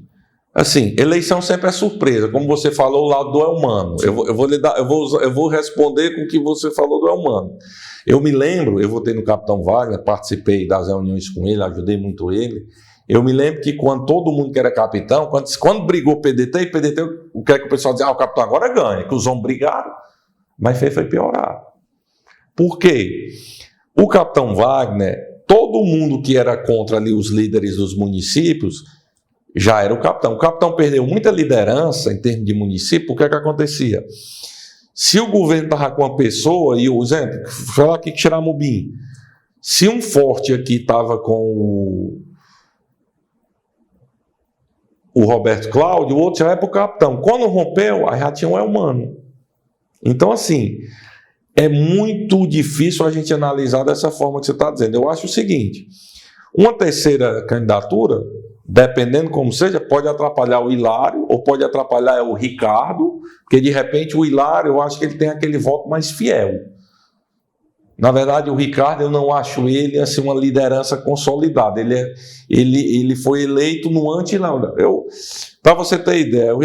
Assim, eleição sempre é surpresa, como você falou o lado do Elmano. Eu vou responder com o que você falou do Elmano. Eu me lembro, eu votei no Capitão Wagner, participei das reuniões com ele, ajudei muito ele. Eu me lembro que quando todo mundo que era capitão, quando brigou o PDT, o que é que o pessoal dizia? O capitão agora ganha, que os homens brigaram, mas foi piorar. Por quê? O Capitão Wagner, todo mundo que era contra ali os líderes dos municípios, já era o capitão. O capitão perdeu muita liderança em termos de município, porque é que acontecia? Se o governo estava com uma pessoa, e o exemplo, vou falar aqui que Xeramubim, se um forte aqui estava com o Roberto Cláudio, o outro já é para o capitão. Quando rompeu, aí já tinha um Elmano. Então, assim, é muito difícil a gente analisar dessa forma que você está dizendo. Eu acho o seguinte, uma terceira candidatura, dependendo como seja, pode atrapalhar o Hilário ou pode atrapalhar o Ricardo, porque de repente o Hilário, eu acho que ele tem aquele voto mais fiel. Na verdade, o Ricardo, eu não acho ele assim, uma liderança consolidada. Ele foi eleito no anti-Laura. Para você ter ideia, eu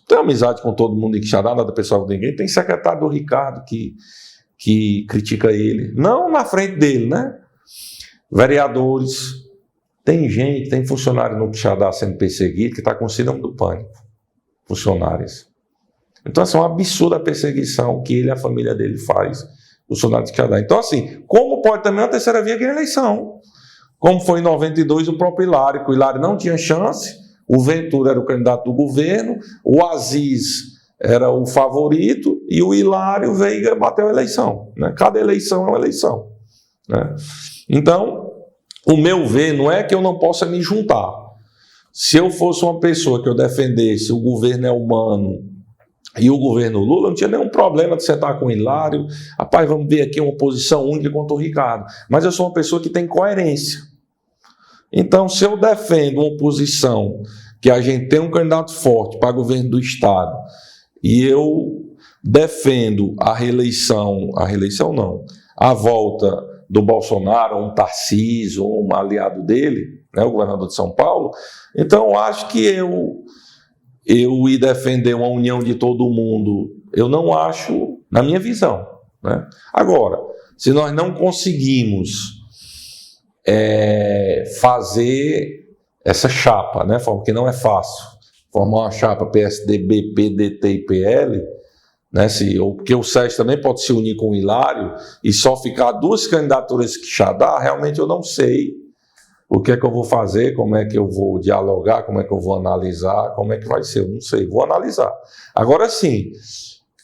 tenho amizade com todo mundo em Quixadá, nada pessoal de ninguém. Tem secretário do Ricardo que critica ele. Não na frente dele, né? Vereadores. Tem funcionário no Quixadá sendo perseguido que está com síndrome do pânico. Funcionários. Então, assim, é um absurdo a perseguição que ele e a família dele faz, funcionário de Quixadá. Então, assim, como pode também a terceira via ganhar eleição? Como foi em 92 o próprio Hilário, que o Hilário não tinha chance, o Ventura era o candidato do governo, o Aziz era o favorito e o Hilário veio e bateu a eleição. Né? Cada eleição é uma eleição. Né? Então, o meu ver não é que eu não possa me juntar. Se eu fosse uma pessoa que eu defendesse o governo Elmano e o governo Lula, eu não tinha nenhum problema de sentar com o Hilário. Rapaz, vamos ver aqui uma oposição única contra o Ricardo. Mas eu sou uma pessoa que tem coerência. Então, se eu defendo uma oposição que a gente tem um candidato forte para governo do Estado e eu defendo a volta do Bolsonaro, um Tarcísio, um aliado dele, né, o governador de São Paulo, então eu acho que eu ir defender uma união de todo mundo, eu não acho, na minha visão. Né? Agora, se nós não conseguimos fazer essa chapa, né, porque não é fácil, formar uma chapa PSDB, PDT e PL, né, porque o Sérgio também pode se unir com o Hilário e só ficar duas candidaturas que Quixadá, realmente eu não sei o que é que eu vou fazer, como é que eu vou dialogar, como é que eu vou analisar, como é que vai ser, eu não sei, vou analisar. Agora sim,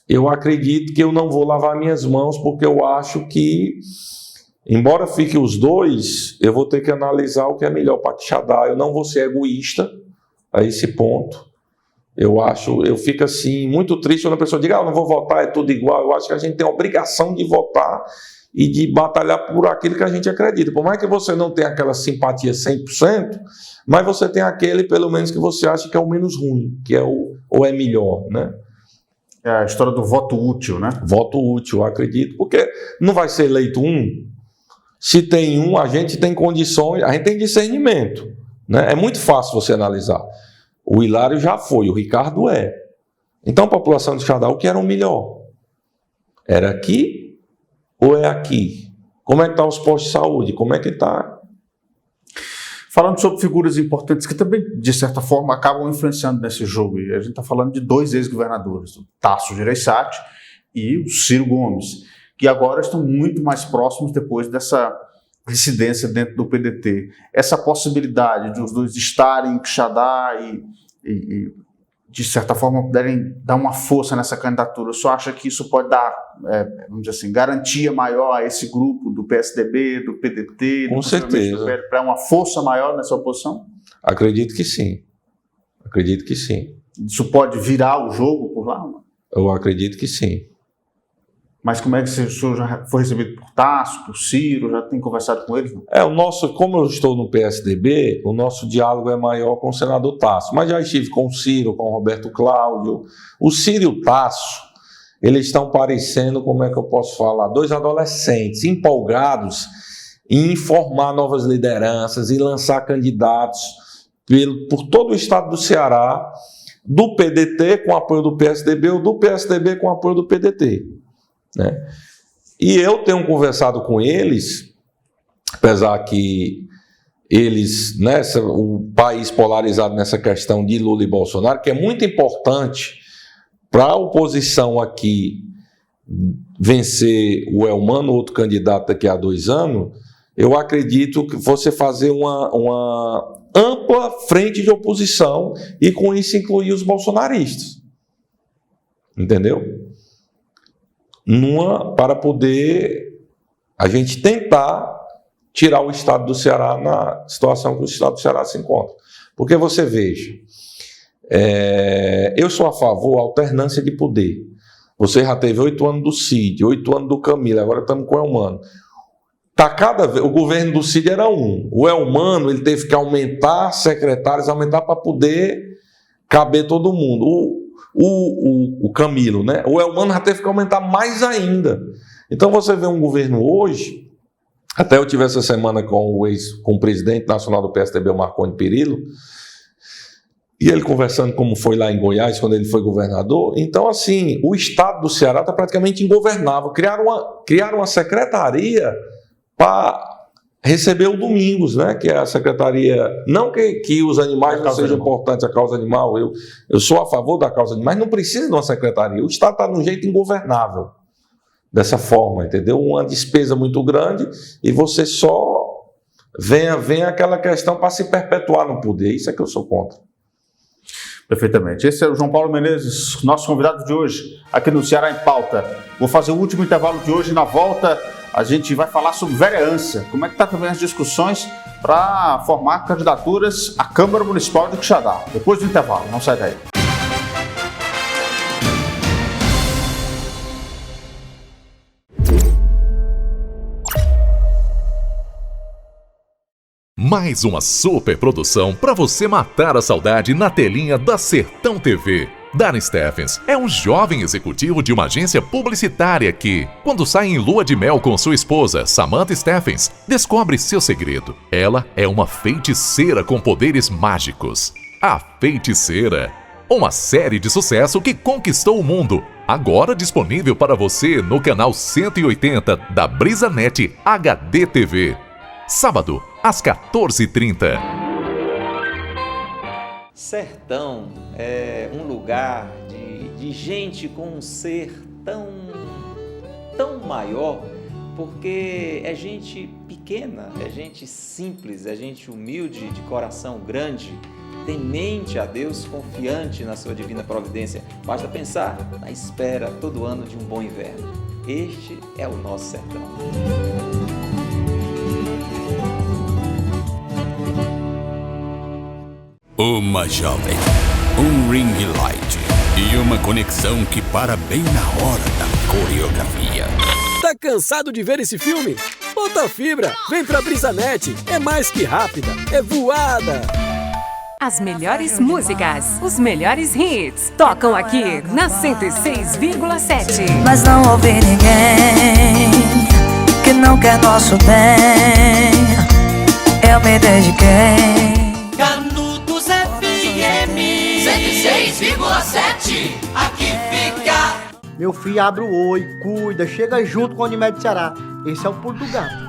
eu acredito que eu não vou lavar minhas mãos, porque eu acho que, embora fique os dois, eu vou ter que analisar o que é melhor para Quixadá, eu não vou ser egoísta a esse ponto. Eu fico assim, muito triste quando a pessoa diz, eu não vou votar, é tudo igual. Eu acho que a gente tem a obrigação de votar e de batalhar por aquilo que a gente acredita. Por mais que você não tenha aquela simpatia 100%, mas você tem aquele, pelo menos, que você acha que é o menos ruim, que é ou é melhor, né?
É a história do voto útil, né?
Voto útil, eu acredito, porque não vai ser eleito um. Se tem um, a gente tem condições, a gente tem discernimento, né? É muito fácil você analisar. O Hilário já foi, o Ricardo é. Então, a população de Quixadá, o que era o melhor? Era aqui ou é aqui? Como é que estão os postos de saúde? Como é que está?
Falando sobre figuras importantes que também, de certa forma, acabam influenciando nesse jogo. E a gente está falando de 2 ex-governadores, o Tasso Gereissati e o Ciro Gomes, que agora estão muito mais próximos depois dessa incidência dentro do PDT. Essa possibilidade de os dois estarem em Quixadá e de certa forma, puderem dar uma força nessa candidatura, o senhor acha que isso pode dar, vamos dizer assim, garantia maior a esse grupo do PSDB, do PDT,
com certeza,
para uma força maior nessa oposição?
Acredito que sim. Acredito que sim.
Isso pode virar o jogo por lá?
Eu acredito que sim.
Mas como é que o senhor já foi recebido por Tasso, por Ciro, já tem conversado com eles?
Como eu estou no PSDB, o nosso diálogo é maior com o senador Tasso, mas já estive com o Ciro, com o Roberto Cláudio. O Ciro e o Tasso, eles estão parecendo, como é que eu posso falar, 2 adolescentes empolgados em formar novas lideranças e lançar candidatos por todo o estado do Ceará, do PDT com apoio do PSDB ou do PSDB com apoio do PDT. Né? E eu tenho conversado com eles, apesar que eles, né, o país polarizado nessa questão de Lula e Bolsonaro, que é muito importante para a oposição aqui vencer o Elmano, outro candidato daqui a 2 anos, eu acredito que você fazer uma ampla frente de oposição e com isso incluir os bolsonaristas. Entendeu? Para poder a gente tentar tirar o estado do Ceará na situação que o estado do Ceará se encontra. Porque você veja, eu sou a favor da alternância de poder. Você já teve 8 anos do Cid, 8 anos do Camilo, agora estamos com o Elmano. O governo do Cid era 1. O Elmano, ele teve que aumentar secretários, aumentar para poder caber todo mundo. O Camilo, né? O Elmano já teve que aumentar mais ainda. Então você vê um governo hoje, até eu tive essa semana com o presidente nacional do PSDB, o Marconi Perillo, e ele conversando como foi lá em Goiás, quando ele foi governador. Então, assim, o estado do Ceará está praticamente ingovernável. Criaram uma secretaria para receber o Domingos, né? Que é a secretaria... Não que os animais não sejam importantes, a causa animal. Eu sou a favor da causa animal, mas não precisa de uma secretaria. O estado está de um jeito ingovernável. Dessa forma, entendeu? Uma despesa muito grande e você só vem aquela questão para se perpetuar no poder. Isso é que eu sou contra.
Perfeitamente. Esse é o João Paulo Menezes, nosso convidado de hoje, aqui no Ceará em Pauta. Vou fazer o último intervalo de hoje. Na volta, a gente vai falar sobre vereança. Como é que está também as discussões para formar candidaturas à Câmara Municipal de Quixadá. Depois do intervalo, não sai daí.
Mais uma super produção para você matar a saudade na telinha da Sertão TV. Darren Steffens é um jovem executivo de uma agência publicitária que, quando sai em lua de mel com sua esposa, Samantha Steffens, descobre seu segredo. Ela é uma feiticeira com poderes mágicos. A Feiticeira. Uma série de sucesso que conquistou o mundo. Agora disponível para você no canal 180 da BrisaNet HD TV. Sábado, às 14h30.
Sertão é um lugar de gente com um ser tão maior, porque é gente pequena, é gente simples, é gente humilde, de coração grande, temente a Deus, confiante na sua divina providência. Basta pensar na espera todo ano de um bom inverno. Este é o nosso sertão.
Uma jovem, um ring light e uma conexão que para bem na hora da coreografia.
Tá cansado de ver esse filme? Bota fibra, vem pra BrisaNet, é mais que rápida, é voada.
As melhores músicas, os melhores hits, tocam aqui na 106,7.
Mas não houve ninguém que não quer nosso bem. Eu me dediquei.
Canudos FM 106,7. Aqui fica.
Meu filho, abre o olho, cuida, chega junto com o Unimed Ceará. Esse é o pulo do gato.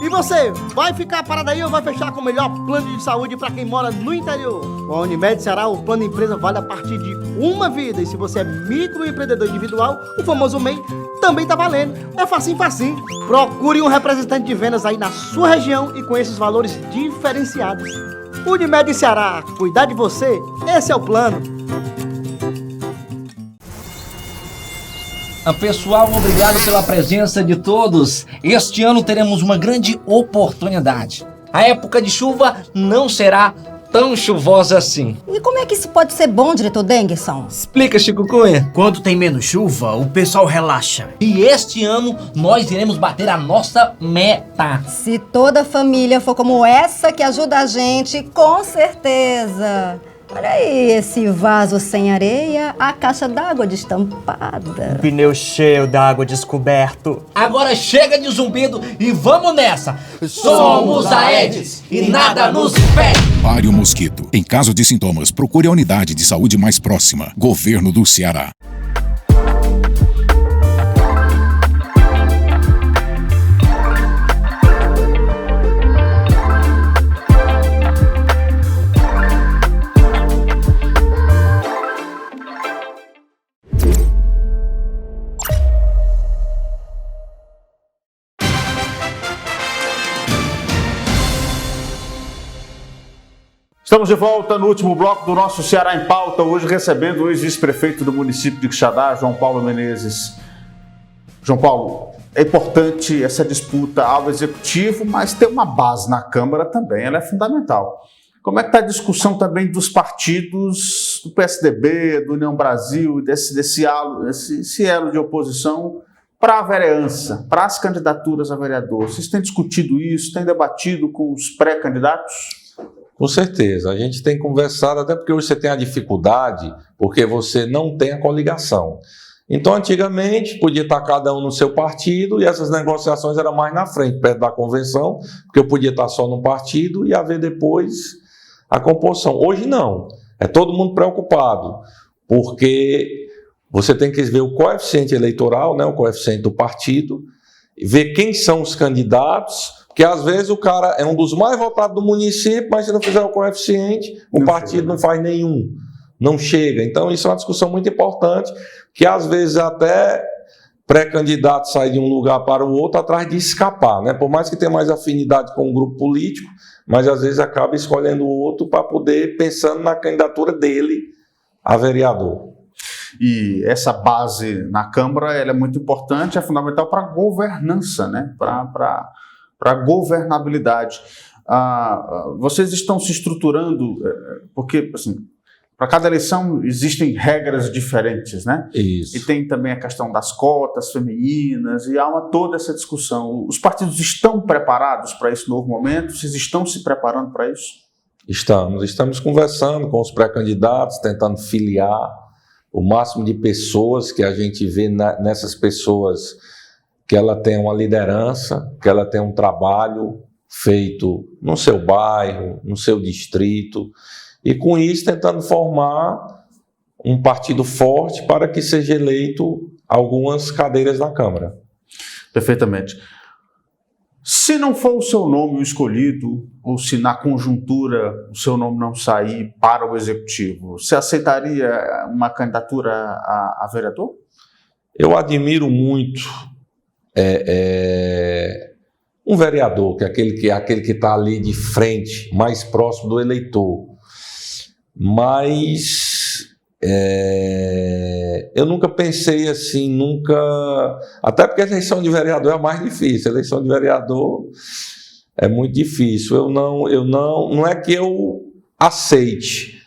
E você, vai ficar parado aí ou vai fechar com o melhor plano de saúde para quem mora no interior? Com a Unimed Ceará, o plano empresa vale a partir de uma vida. E se você é microempreendedor individual, o famoso MEI, também tá valendo. É facinho, facinho. Procure um representante de vendas aí na sua região e conheça os valores diferenciados. Unimed Ceará, cuidar de você, esse é o plano.
Pessoal, obrigado pela presença de todos. Este ano teremos uma grande oportunidade. A época de chuva não será tão chuvosa assim.
E como é que isso pode ser bom, diretor Denguerson?
Explica, Chico Cunha.
Quando tem menos chuva, o pessoal relaxa.
E este ano nós iremos bater a nossa meta.
Se toda a família for como essa que ajuda a gente, com certeza. Olha aí esse vaso sem areia, a caixa d'água destampada.
O pneu cheio d'água descoberto.
Agora chega de zumbido e vamos nessa! Somos a Aedes e nada nos impede!
Pare o mosquito. Em caso de sintomas, procure a unidade de saúde mais próxima. Governo do Ceará.
Estamos de volta no último bloco do nosso Ceará em Pauta, hoje recebendo o ex-vice-prefeito do município de Quixadá, João Paulo Menezes. João Paulo, é importante essa disputa ao executivo, mas ter uma base na Câmara também, ela é fundamental. Como é que está a discussão também dos partidos do PSDB, do União Brasil, desse elo de oposição para a vereança, para as candidaturas a vereador? Vocês têm discutido isso, têm debatido com os pré-candidatos?
Com certeza, a gente tem conversado, até porque hoje você tem a dificuldade, porque você não tem a coligação. Então, antigamente, podia estar cada um no seu partido e essas negociações eram mais na frente, perto da convenção, porque eu podia estar só no partido e haver depois a composição. Hoje não, é todo mundo preocupado, porque você tem que ver o coeficiente eleitoral, né, o coeficiente do partido, ver quem são os candidatos. Porque às vezes o cara é um dos mais votados do município, mas se não fizer o coeficiente, o partido não faz nenhum, não chega. Então isso é uma discussão muito importante, que às vezes até pré-candidato sai de um lugar para o outro atrás de escapar, né? Por mais que tenha mais afinidade com um grupo político, mas às vezes acaba escolhendo o outro para poder, pensando na candidatura dele a vereador.
E essa base na Câmara ela é muito importante, é fundamental para a governança, né? Para a governabilidade. Vocês estão se estruturando, porque assim, para cada eleição existem regras diferentes, né?
Isso.
E tem também a questão das cotas femininas, e há toda essa discussão. Os partidos estão preparados para esse novo momento? Vocês estão se preparando para isso?
Estamos conversando com os pré-candidatos, tentando filiar o máximo de pessoas que a gente vê nessas pessoas, que ela tem uma liderança, que ela tem um trabalho feito no seu bairro, no seu distrito, e com isso tentando formar um partido forte para que seja eleito algumas cadeiras na Câmara.
Perfeitamente. Se não for o seu nome o escolhido, ou se na conjuntura o seu nome não sair para o Executivo, você aceitaria uma candidatura a vereador?
Eu admiro muito um vereador, que é aquele que está ali de frente, mais próximo do eleitor. Mas eu nunca pensei assim, até porque a eleição de vereador é a mais difícil. A eleição de vereador é muito difícil. Não é que eu aceite.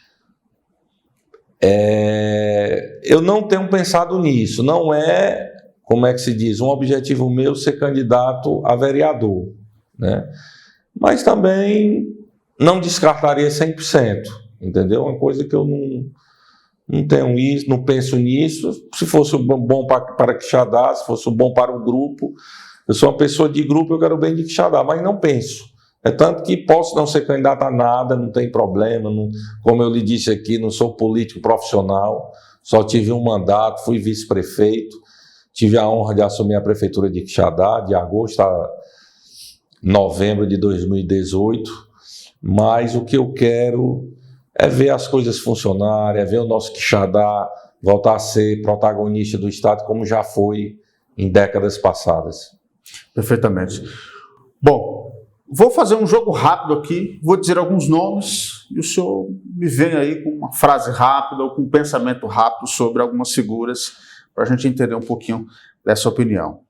Eu não tenho pensado nisso. Não é, como é que se diz, um objetivo meu ser candidato a vereador, né? Mas também não descartaria 100%, entendeu? Uma coisa que eu não tenho isso, não penso nisso. Se fosse bom para Quixadá, se fosse bom para o grupo, eu sou uma pessoa de grupo, eu quero bem de Quixadá, mas não penso. É tanto que posso não ser candidato a nada, não tem problema, como eu lhe disse aqui, não sou político profissional, só tive um mandato, fui vice-prefeito, tive a honra de assumir a prefeitura de Quixadá, de agosto novembro de 2018, mas o que eu quero é ver as coisas funcionarem, é ver o nosso Quixadá voltar a ser protagonista do Estado como já foi em décadas passadas.
Perfeitamente. Bom, vou fazer um jogo rápido aqui, vou dizer alguns nomes e o senhor me vem aí com uma frase rápida ou com um pensamento rápido sobre algumas figuras para a gente entender um pouquinho dessa opinião.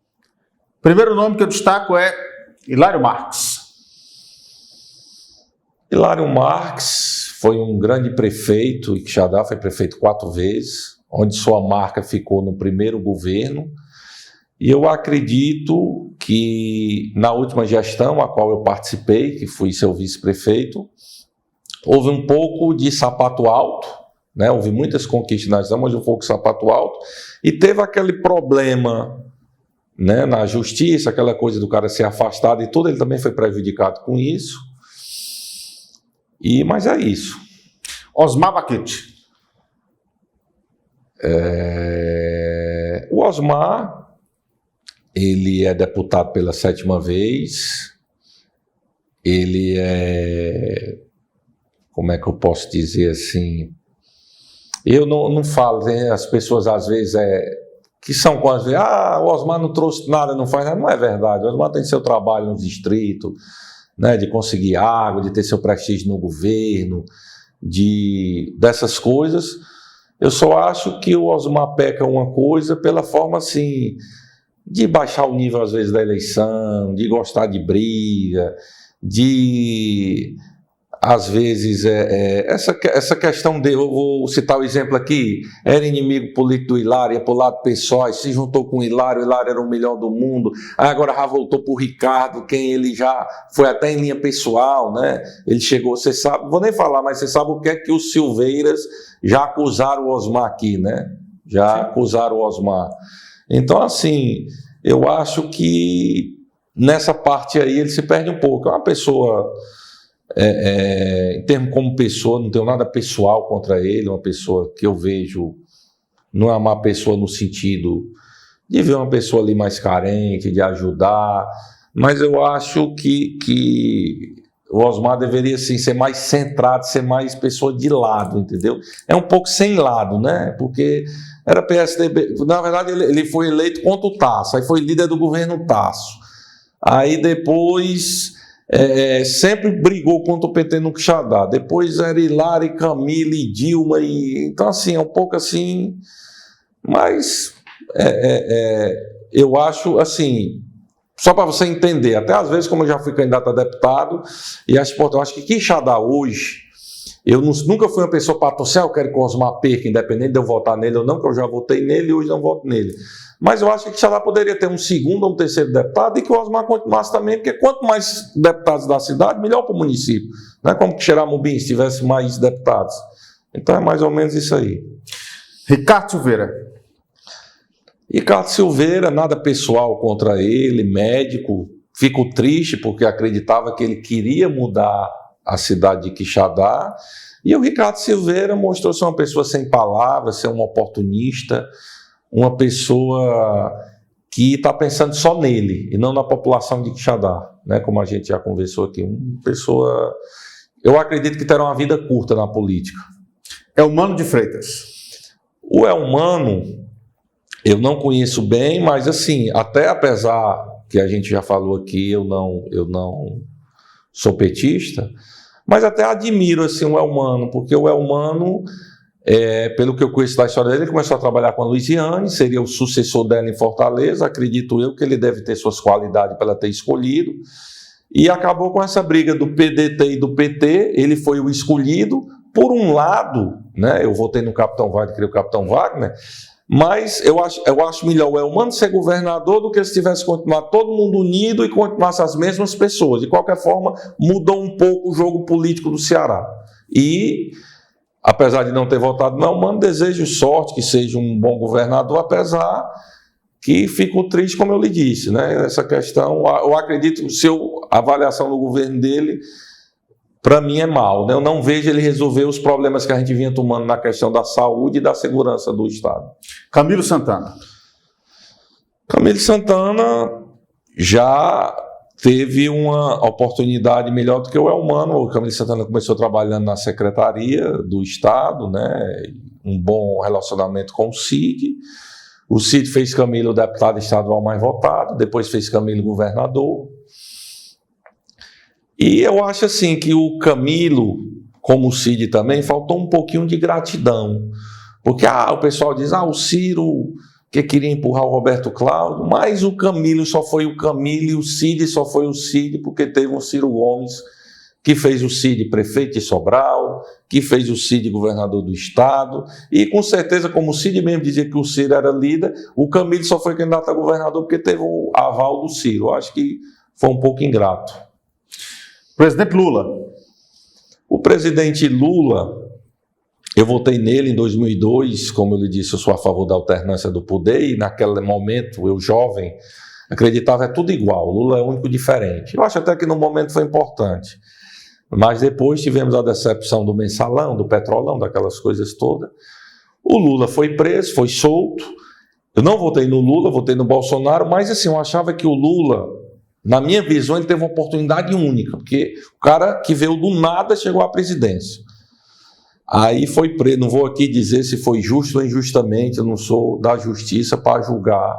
Primeiro nome que eu destaco é Hilário Marques.
Hilário Marques foi um grande prefeito, e Quixadá foi prefeito 4 vezes, onde sua marca ficou no primeiro governo. E eu acredito que na última gestão, a qual eu participei, que fui seu vice-prefeito, houve um pouco de sapato alto, né? Houve muitas conquistas na gestão, mas um pouco de sapato alto, e teve aquele problema, né, na justiça, aquela coisa do cara ser afastado e tudo, ele também foi prejudicado com isso. Mas é isso.
Osmar Baquete.
O Osmar, ele é deputado pela 7ª vez, ele é, como é que eu posso dizer assim, eu não falo, né? As pessoas às vezes que são quase, o Osmar não trouxe nada, não faz nada, não é verdade. O Osmar tem seu trabalho no distrito, né, de conseguir água, de ter seu prestígio no governo, dessas coisas. Eu só acho que o Osmar peca uma coisa pela forma assim, de baixar o nível às vezes da eleição, de gostar de briga, às vezes, essa questão eu vou citar o exemplo aqui, era inimigo político do Hilário, ia para o lado pessoal, se juntou com o Hilário era o melhor do mundo, aí agora já voltou para o Ricardo, quem ele já foi até em linha pessoal, né? Ele chegou, você sabe, vou nem falar, mas você sabe o que é que os Silveiras já acusaram o Osmar aqui, né? Já acusaram o Osmar. Então, assim, eu acho que nessa parte aí ele se perde um pouco. É uma pessoa... em termos como pessoa, não tenho nada pessoal contra ele, uma pessoa que eu vejo, não é uma pessoa no sentido de ver uma pessoa ali mais carente, de ajudar, mas eu acho que o Osmar deveria assim, ser mais centrado, ser mais pessoa de lado, entendeu? É um pouco sem lado, né? Porque era PSDB, na verdade ele foi eleito contra o Tasso, aí foi líder do governo Tasso, aí depois... sempre brigou contra o PT no Quixadá, depois era Hilário, Camila e Dilma, então assim, é um pouco assim, mas eu acho assim, só para você entender, até às vezes como eu já fui candidato a deputado, e eu acho que Quixadá hoje, eu nunca fui uma pessoa para torcer, eu quero que o Osmar perca, independente de eu votar nele ou não, que eu já votei nele e hoje não voto nele. Mas eu acho que Quixadá poderia ter um segundo ou um terceiro deputado e que o Osmar continuasse também, porque quanto mais deputados da cidade, melhor para o município. Não é como que Xeramubim se tivesse mais deputados. Então é mais ou menos isso aí.
Ricardo Silveira.
Ricardo Silveira, nada pessoal contra ele, médico. Fico triste porque acreditava que ele queria mudar a cidade de Quixadá. E o Ricardo Silveira mostrou ser uma pessoa sem palavras, ser um oportunista, uma pessoa que está pensando só nele e não na população de Quixadá, né? Como a gente já conversou aqui, uma pessoa, eu acredito que terá uma vida curta na política.
Elmano de Freitas.
O Elmano, eu não conheço bem, mas assim, até apesar que a gente já falou aqui, eu não sou petista, mas até admiro assim, o Elmano, porque o Elmano... pelo que eu conheço da história dele, ele começou a trabalhar com a Luiziane, seria o sucessor dela em Fortaleza, acredito eu que ele deve ter suas qualidades para ela ter escolhido, e acabou com essa briga do PDT e do PT, ele foi o escolhido, por um lado, né, eu votei no Capitão Wagner, queria o Capitão Wagner, mas eu acho melhor o Elmano ser governador do que se tivesse continuado todo mundo unido e continuasse as mesmas pessoas. De qualquer forma, mudou um pouco o jogo político do Ceará. E... apesar de não ter votado no Elmano, desejo sorte, que seja um bom governador, apesar que fico triste, como eu lhe disse, né? Essa questão, eu acredito que a avaliação do governo dele, para mim, é mal, né? Eu não vejo ele resolver os problemas que a gente vinha tomando na questão da saúde e da segurança do Estado.
Camilo Santana.
Camilo Santana já teve uma oportunidade melhor do que o Elmano. O Camilo Santana começou trabalhando na Secretaria do Estado, né? Um bom relacionamento com o Cid. O Cid fez Camilo o deputado estadual mais votado, depois fez Camilo governador. E eu acho assim que o Camilo, como o Cid também, faltou um pouquinho de gratidão. Porque o pessoal diz, o Ciro que queria empurrar o Roberto Cláudio, mas o Camilo só foi o Camilo e o Cid só foi o Cid porque teve um Ciro Gomes que fez o Cid prefeito de Sobral, que fez o Cid governador do estado, e com certeza, como o Cid mesmo dizia que o Ciro era líder, o Camilo só foi candidato a governador porque teve o aval do Ciro. Eu acho que foi um pouco ingrato.
Presidente Lula.
O presidente Lula, eu votei nele em 2002, como eu lhe disse, eu sou a favor da alternância do poder, e naquele momento, eu jovem, acreditava tudo igual, o Lula é o único diferente. Eu acho até que no momento foi importante. Mas depois tivemos a decepção do mensalão, do petrolão, daquelas coisas todas. O Lula foi preso, foi solto. Eu não votei no Lula, votei no Bolsonaro, mas assim, eu achava que o Lula, na minha visão, ele teve uma oportunidade única, porque o cara que veio do nada chegou à presidência. Aí foi preso, não vou aqui dizer se foi justo ou injustamente, eu não sou da justiça para julgar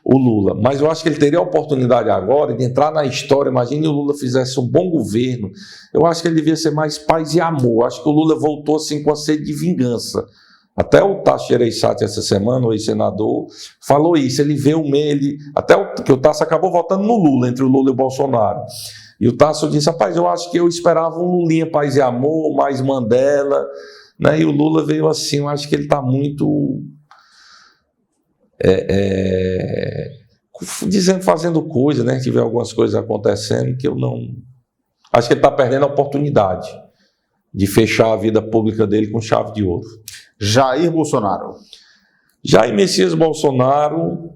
o Lula, mas eu acho que ele teria a oportunidade agora de entrar na história. Imagine o Lula fizesse um bom governo, eu acho que ele devia ser mais paz e amor. Eu acho que o Lula voltou assim com a sede de vingança. Até o Tasso Gereissati essa semana, o ex-senador, falou isso, ele vê que o Tasso acabou votando no Lula, entre o Lula e o Bolsonaro. E o Tasso disse, rapaz, eu acho que eu esperava um Lulinha paz e amor, mais Mandela, né? E o Lula veio assim, eu acho que ele está muito... fazendo coisa, né? Tiver algumas coisas acontecendo que eu não... Acho que ele está perdendo a oportunidade de fechar a vida pública dele com chave de ouro.
Jair Bolsonaro.
Jair Messias Bolsonaro,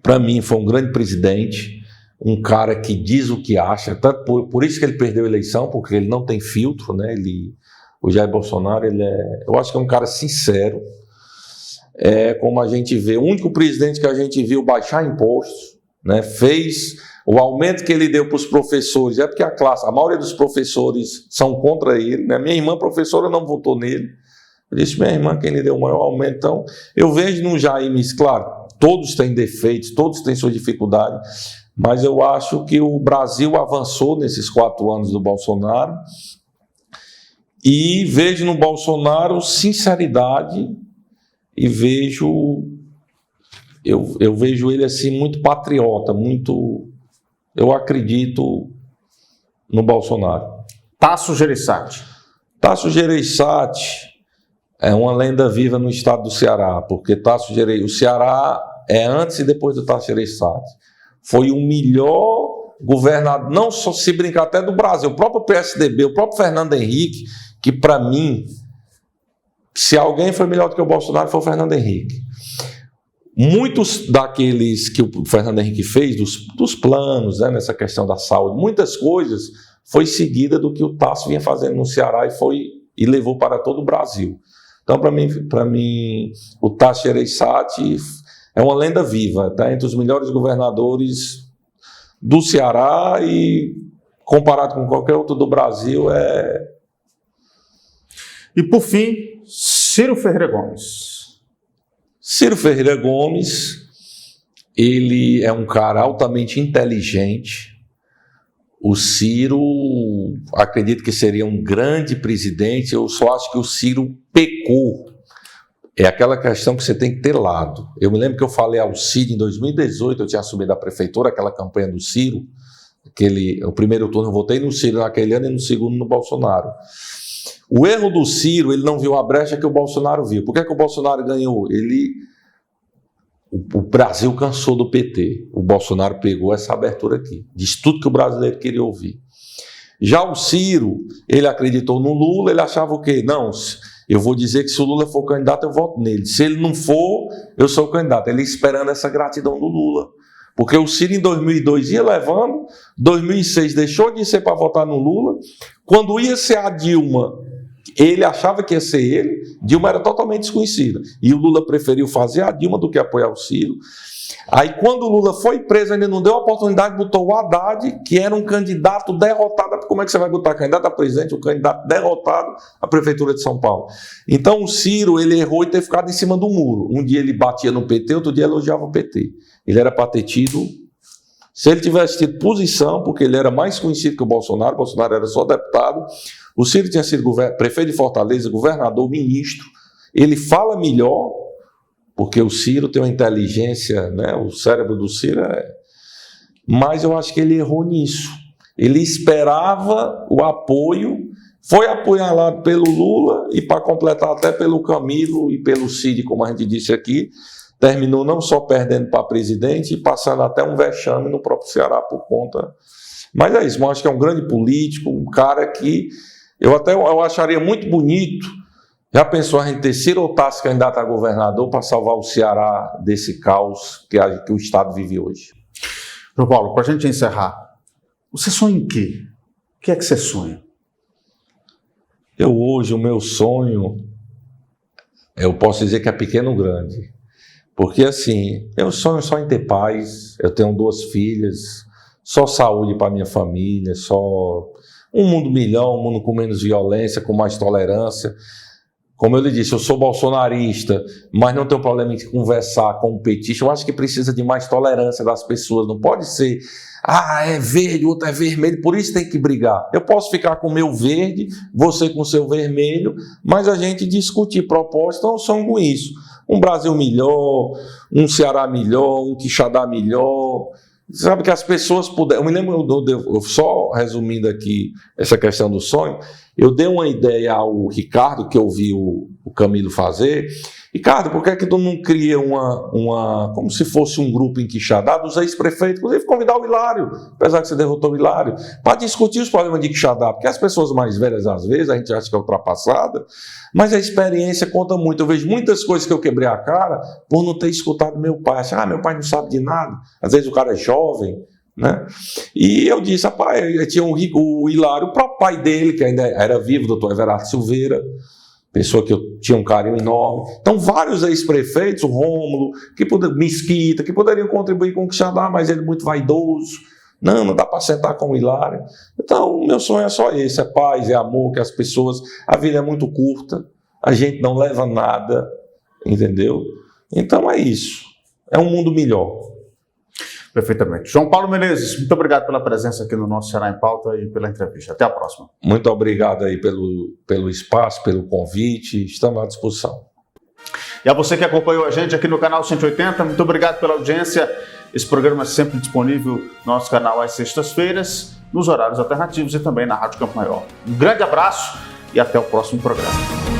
para mim, foi um grande presidente, um cara que diz o que acha, tanto por isso que ele perdeu a eleição, porque ele não tem filtro, né? O Jair Bolsonaro, eu acho que é um cara sincero. Como a gente vê, o único presidente que a gente viu baixar impostos, né, fez o aumento que ele deu para os professores, porque a maioria dos professores são contra ele, né? Minha irmã professora não votou nele, eu disse, minha irmã, quem lhe deu o maior aumento. Então, eu vejo no Jair, claro, todos têm defeitos, todos têm sua dificuldade, mas eu acho que o Brasil avançou nesses 4 anos do Bolsonaro, e vejo no Bolsonaro sinceridade. E eu vejo ele assim muito patriota, eu acredito no Bolsonaro.
Tasso Gereissati.
Tasso Gereissati é uma lenda viva no estado do Ceará, porque o Ceará é antes e depois do Tasso Gereissati. Foi o melhor governador, não só se brincar até do Brasil, o próprio PSDB, o próprio Fernando Henrique, que para mim... Se alguém foi melhor do que o Bolsonaro, foi o Fernando Henrique. Muitos daqueles que o Fernando Henrique fez, dos planos, né, nessa questão da saúde, muitas coisas foi seguida do que o Tasso vinha fazendo no Ceará e levou para todo o Brasil. Então, para mim, o Tasso Gereissati é uma lenda viva, tá? Entre os melhores governadores do Ceará e comparado com qualquer outro do Brasil,
E por fim, Ciro Ferreira Gomes.
Ciro Ferreira Gomes, ele é um cara altamente inteligente. O Ciro, acredito que seria um grande presidente, eu só acho que o Ciro pecou. É aquela questão que você tem que ter lado. Eu me lembro que eu falei ao Ciro em 2018, eu tinha assumido a prefeitura, aquela campanha do Ciro, o primeiro turno eu votei no Ciro naquele ano e no segundo no Bolsonaro. O erro do Ciro, ele não viu a brecha que o Bolsonaro viu. Por que o Bolsonaro ganhou? O Brasil cansou do PT. O Bolsonaro pegou essa abertura aqui. Diz tudo que o brasileiro queria ouvir. Já o Ciro, ele acreditou no Lula, ele achava o quê? Não, eu vou dizer que se o Lula for candidato, eu voto nele. Se ele não for, eu sou o candidato. Ele esperando essa gratidão do Lula. Porque o Ciro em 2002 ia levando, 2006 deixou de ser para votar no Lula. Quando ia ser a Dilma... Ele achava que ia ser ele, Dilma era totalmente desconhecida. E o Lula preferiu fazer a Dilma do que apoiar o Ciro. Aí quando o Lula foi preso, ainda não deu a oportunidade, botou o Haddad, que era um candidato derrotado. Como é que você vai botar candidato a presidente, um candidato derrotado à Prefeitura de São Paulo? Então o Ciro, ele errou em ter ficado em cima do muro. Um dia ele batia no PT, outro dia elogiava o PT. Ele era para ter tido... Se ele tivesse tido posição, porque ele era mais conhecido que o Bolsonaro era só deputado, o Ciro tinha sido prefeito de Fortaleza, governador, ministro. Ele fala melhor, porque o Ciro tem uma inteligência, né? O cérebro do Ciro é... Mas eu acho que ele errou nisso. Ele esperava o apoio, foi apoiado pelo Lula e, para completar, até pelo Camilo e pelo Cid, como a gente disse aqui, terminou não só perdendo para presidente, e passando até um vexame no próprio Ceará por conta... Mas é isso, eu acho que é um grande político, um cara que eu acharia muito bonito. Já pensou a gente ter Ciro Otásio candidato a governador para salvar o Ceará desse caos que o Estado vive hoje?
João Paulo, para a gente encerrar, você sonha em quê? O que é que você sonha?
Hoje, o meu sonho, eu posso dizer que é pequeno ou grande. Porque assim, eu sonho só em ter paz, eu tenho 2 filhas, só saúde para minha família, só um mundo melhor, um mundo com menos violência, com mais tolerância. Como eu lhe disse, eu sou bolsonarista, mas não tenho problema em conversar com o petista. Eu acho que precisa de mais tolerância das pessoas. Não pode ser, é verde, o outro é vermelho, por isso tem que brigar. Eu posso ficar com o meu verde, você com o seu vermelho, mas a gente discutir propostas, então eu sonho com isso. Um Brasil melhor, um Ceará melhor, um Quixadá melhor. Sabe que as pessoas puderam... Eu me lembro, eu só resumindo aqui essa questão do sonho, eu dei uma ideia ao Ricardo, que eu vi o Camilo fazer. Ricardo, por que tu não cria como se fosse um grupo em Quixadá dos ex-prefeitos, inclusive convidar o Hilário, apesar que você derrotou o Hilário, para discutir os problemas de Quixadá, porque as pessoas mais velhas, às vezes, a gente acha que é ultrapassada, mas a experiência conta muito. Eu vejo muitas coisas que eu quebrei a cara por não ter escutado meu pai. Meu pai não sabe de nada. Às vezes o cara é jovem, né? E eu disse, rapaz, tinha o Hilário, o próprio pai dele, que ainda era vivo, o doutor Everardo Silveira, pessoa que eu tinha um carinho enorme. Então, vários ex-prefeitos, o Rômulo, Mesquita, que poderiam contribuir com o Quixadá, mas ele é muito vaidoso. Não dá para sentar com o Hilário. Então, o meu sonho é só esse, é paz, é amor, que as pessoas... A vida é muito curta, a gente não leva nada, entendeu? Então, é isso. É um mundo melhor.
Perfeitamente. João Paulo Menezes, muito obrigado pela presença aqui no nosso Ceará em Pauta e pela entrevista. Até a próxima.
Muito obrigado aí pelo espaço, pelo convite. Estamos à disposição.
E a você que acompanhou a gente aqui no canal 180, muito obrigado pela audiência. Esse programa é sempre disponível no nosso canal às sextas-feiras, nos horários alternativos e também na Rádio Campo Maior. Um grande abraço e até o próximo programa.